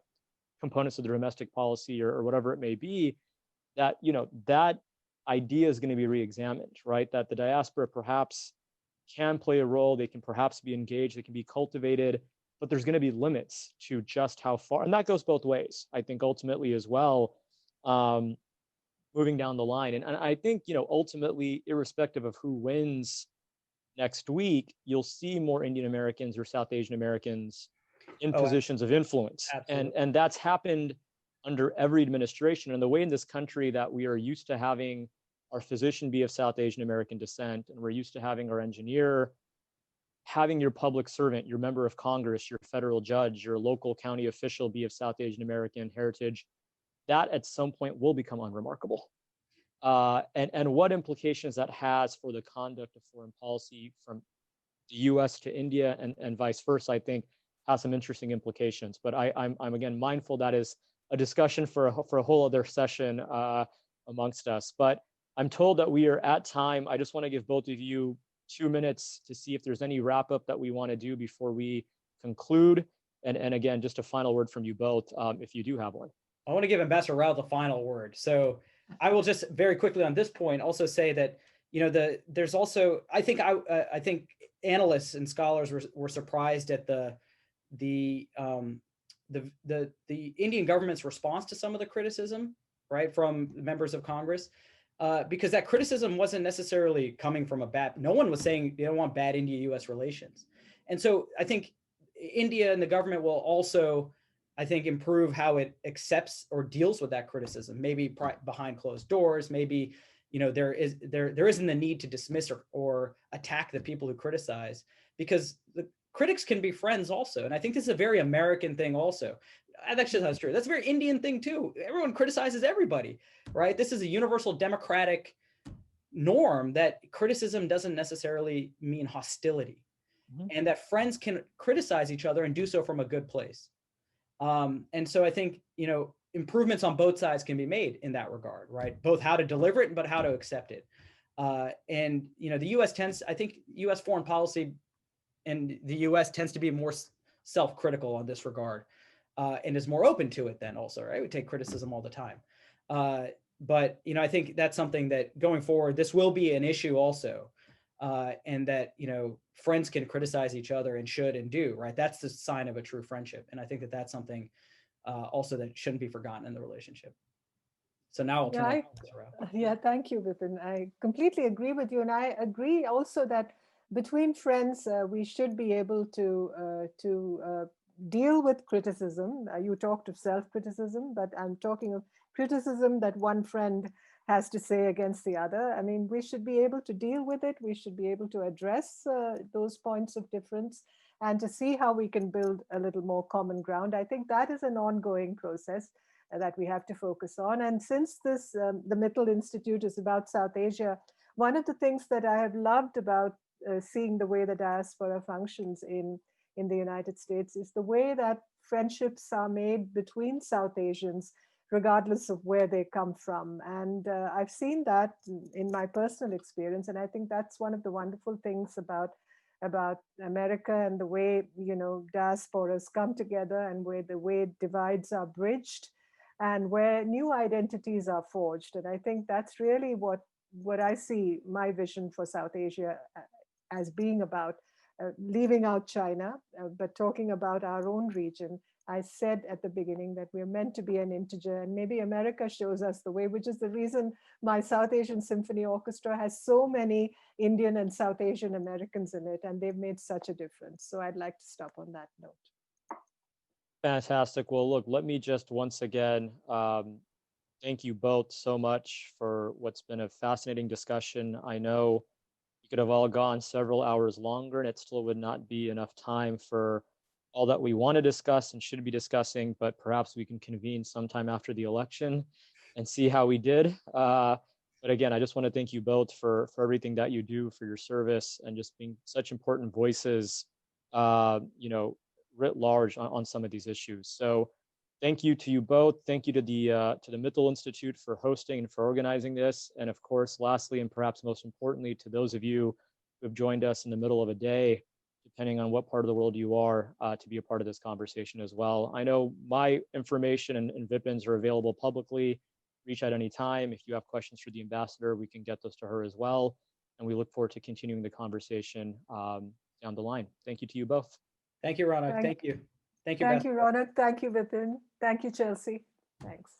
components of the domestic policy or whatever it may be, that, you know, that idea is going to be re-examined, right? That the diaspora perhaps can play a role, they can perhaps be engaged, they can be cultivated, but there's going to be limits to just how far, and that goes both ways, I think, ultimately as well, moving down the line. And I think, you know, ultimately, irrespective of who wins next week, you'll see more Indian Americans or South Asian Americans in positions of influence. And that's happened under every administration. And the way in this country that we are used to having our physician be of South Asian American descent, and we're used to having our engineer, having your public servant, your member of Congress, your federal judge, your local county official be of South Asian American heritage, that at some point will become unremarkable. And what implications that has for the conduct of foreign policy from the US to India and vice versa, I think has some interesting implications. But I'm again mindful that is a discussion for a whole other session amongst us. But I'm told that we are at time. I just want to give both of you 2 minutes to see if there's any wrap up that we want to do before we conclude. And again, just a final word from you both, if you do have one. I want to give Ambassador Rao the final word. So I will just very quickly on this point also say that, you know, there's also, I think analysts and scholars were surprised at the Indian government's response to some of the criticism, right, from members of Congress, because that criticism wasn't necessarily coming from no one was saying they don't want bad India-US relations. And so I think India and the government will also, I think, improve how it accepts or deals with that criticism, maybe behind closed doors, maybe, there isn't the need to dismiss or attack the people who criticize, because the critics can be friends also. And I think this is a very American thing also. That's just not true. That's a very Indian thing too. Everyone criticizes everybody, right? This is a universal democratic norm that criticism doesn't necessarily mean hostility, and that friends can criticize each other and do so from a good place. And so I think, improvements on both sides can be made in that regard, right? Both how to deliver it, but how to accept it. And, the I think US foreign policy and the US tends to be more self-critical on this regard, and is more open to it then also, right? We take criticism all the time. But, I think that's something that going forward, this will be an issue also. And that, friends can criticize each other and should and do, right? That's the sign of a true friendship. And I think that that's something also that shouldn't be forgotten in the relationship. So now I'll turn it over. Yeah, thank you, Vipin. I completely agree with you. And I agree also that between friends, we should be able to deal with criticism. You talked of self-criticism, but I'm talking of criticism that one friend has to say against the other. I mean, we should be able to deal with it. We should be able to address those points of difference and to see how we can build a little more common ground. I think that is an ongoing process that we have to focus on. And since this, the Mittal Institute is about South Asia, one of the things that I have loved about seeing the way the diaspora functions in the United States is the way that friendships are made between South Asians, regardless of where they come from. And I've seen that in my personal experience. And I think that's one of the wonderful things about America and the way, diasporas come together and where the way divides are bridged and where new identities are forged. And I think that's really what I see my vision for South Asia as being about, leaving out China, but talking about our own region. I said at the beginning that we're meant to be an integer, and maybe America shows us the way, which is the reason my South Asian Symphony Orchestra has so many Indian and South Asian Americans in it, and they've made such a difference. So I'd like to stop on that note. Fantastic. Well, look, let me just once again thank you both so much for what's been a fascinating discussion. I know we could have all gone several hours longer and it still would not be enough time for all that we want to discuss and should be discussing, but perhaps we can convene sometime after the election and see how we did. But again, I just want to thank you both for everything that you do, for your service, and just being such important voices, writ large on some of these issues. So thank you to you both. Thank you to the Mittal Institute for hosting and for organizing this. And of course, lastly, and perhaps most importantly, to those of you who have joined us in the middle of a day, depending on what part of the world you are, to be a part of this conversation as well. I know my information and Vipin's are available publicly. Reach out any time. If you have questions for the ambassador, we can get those to her as well. And we look forward to continuing the conversation down the line. Thank you to you both. Thank you, Ronak. Thank you. Thank you, Ronak. Thank you, Vipin. Thank you, Chelsea. Thanks.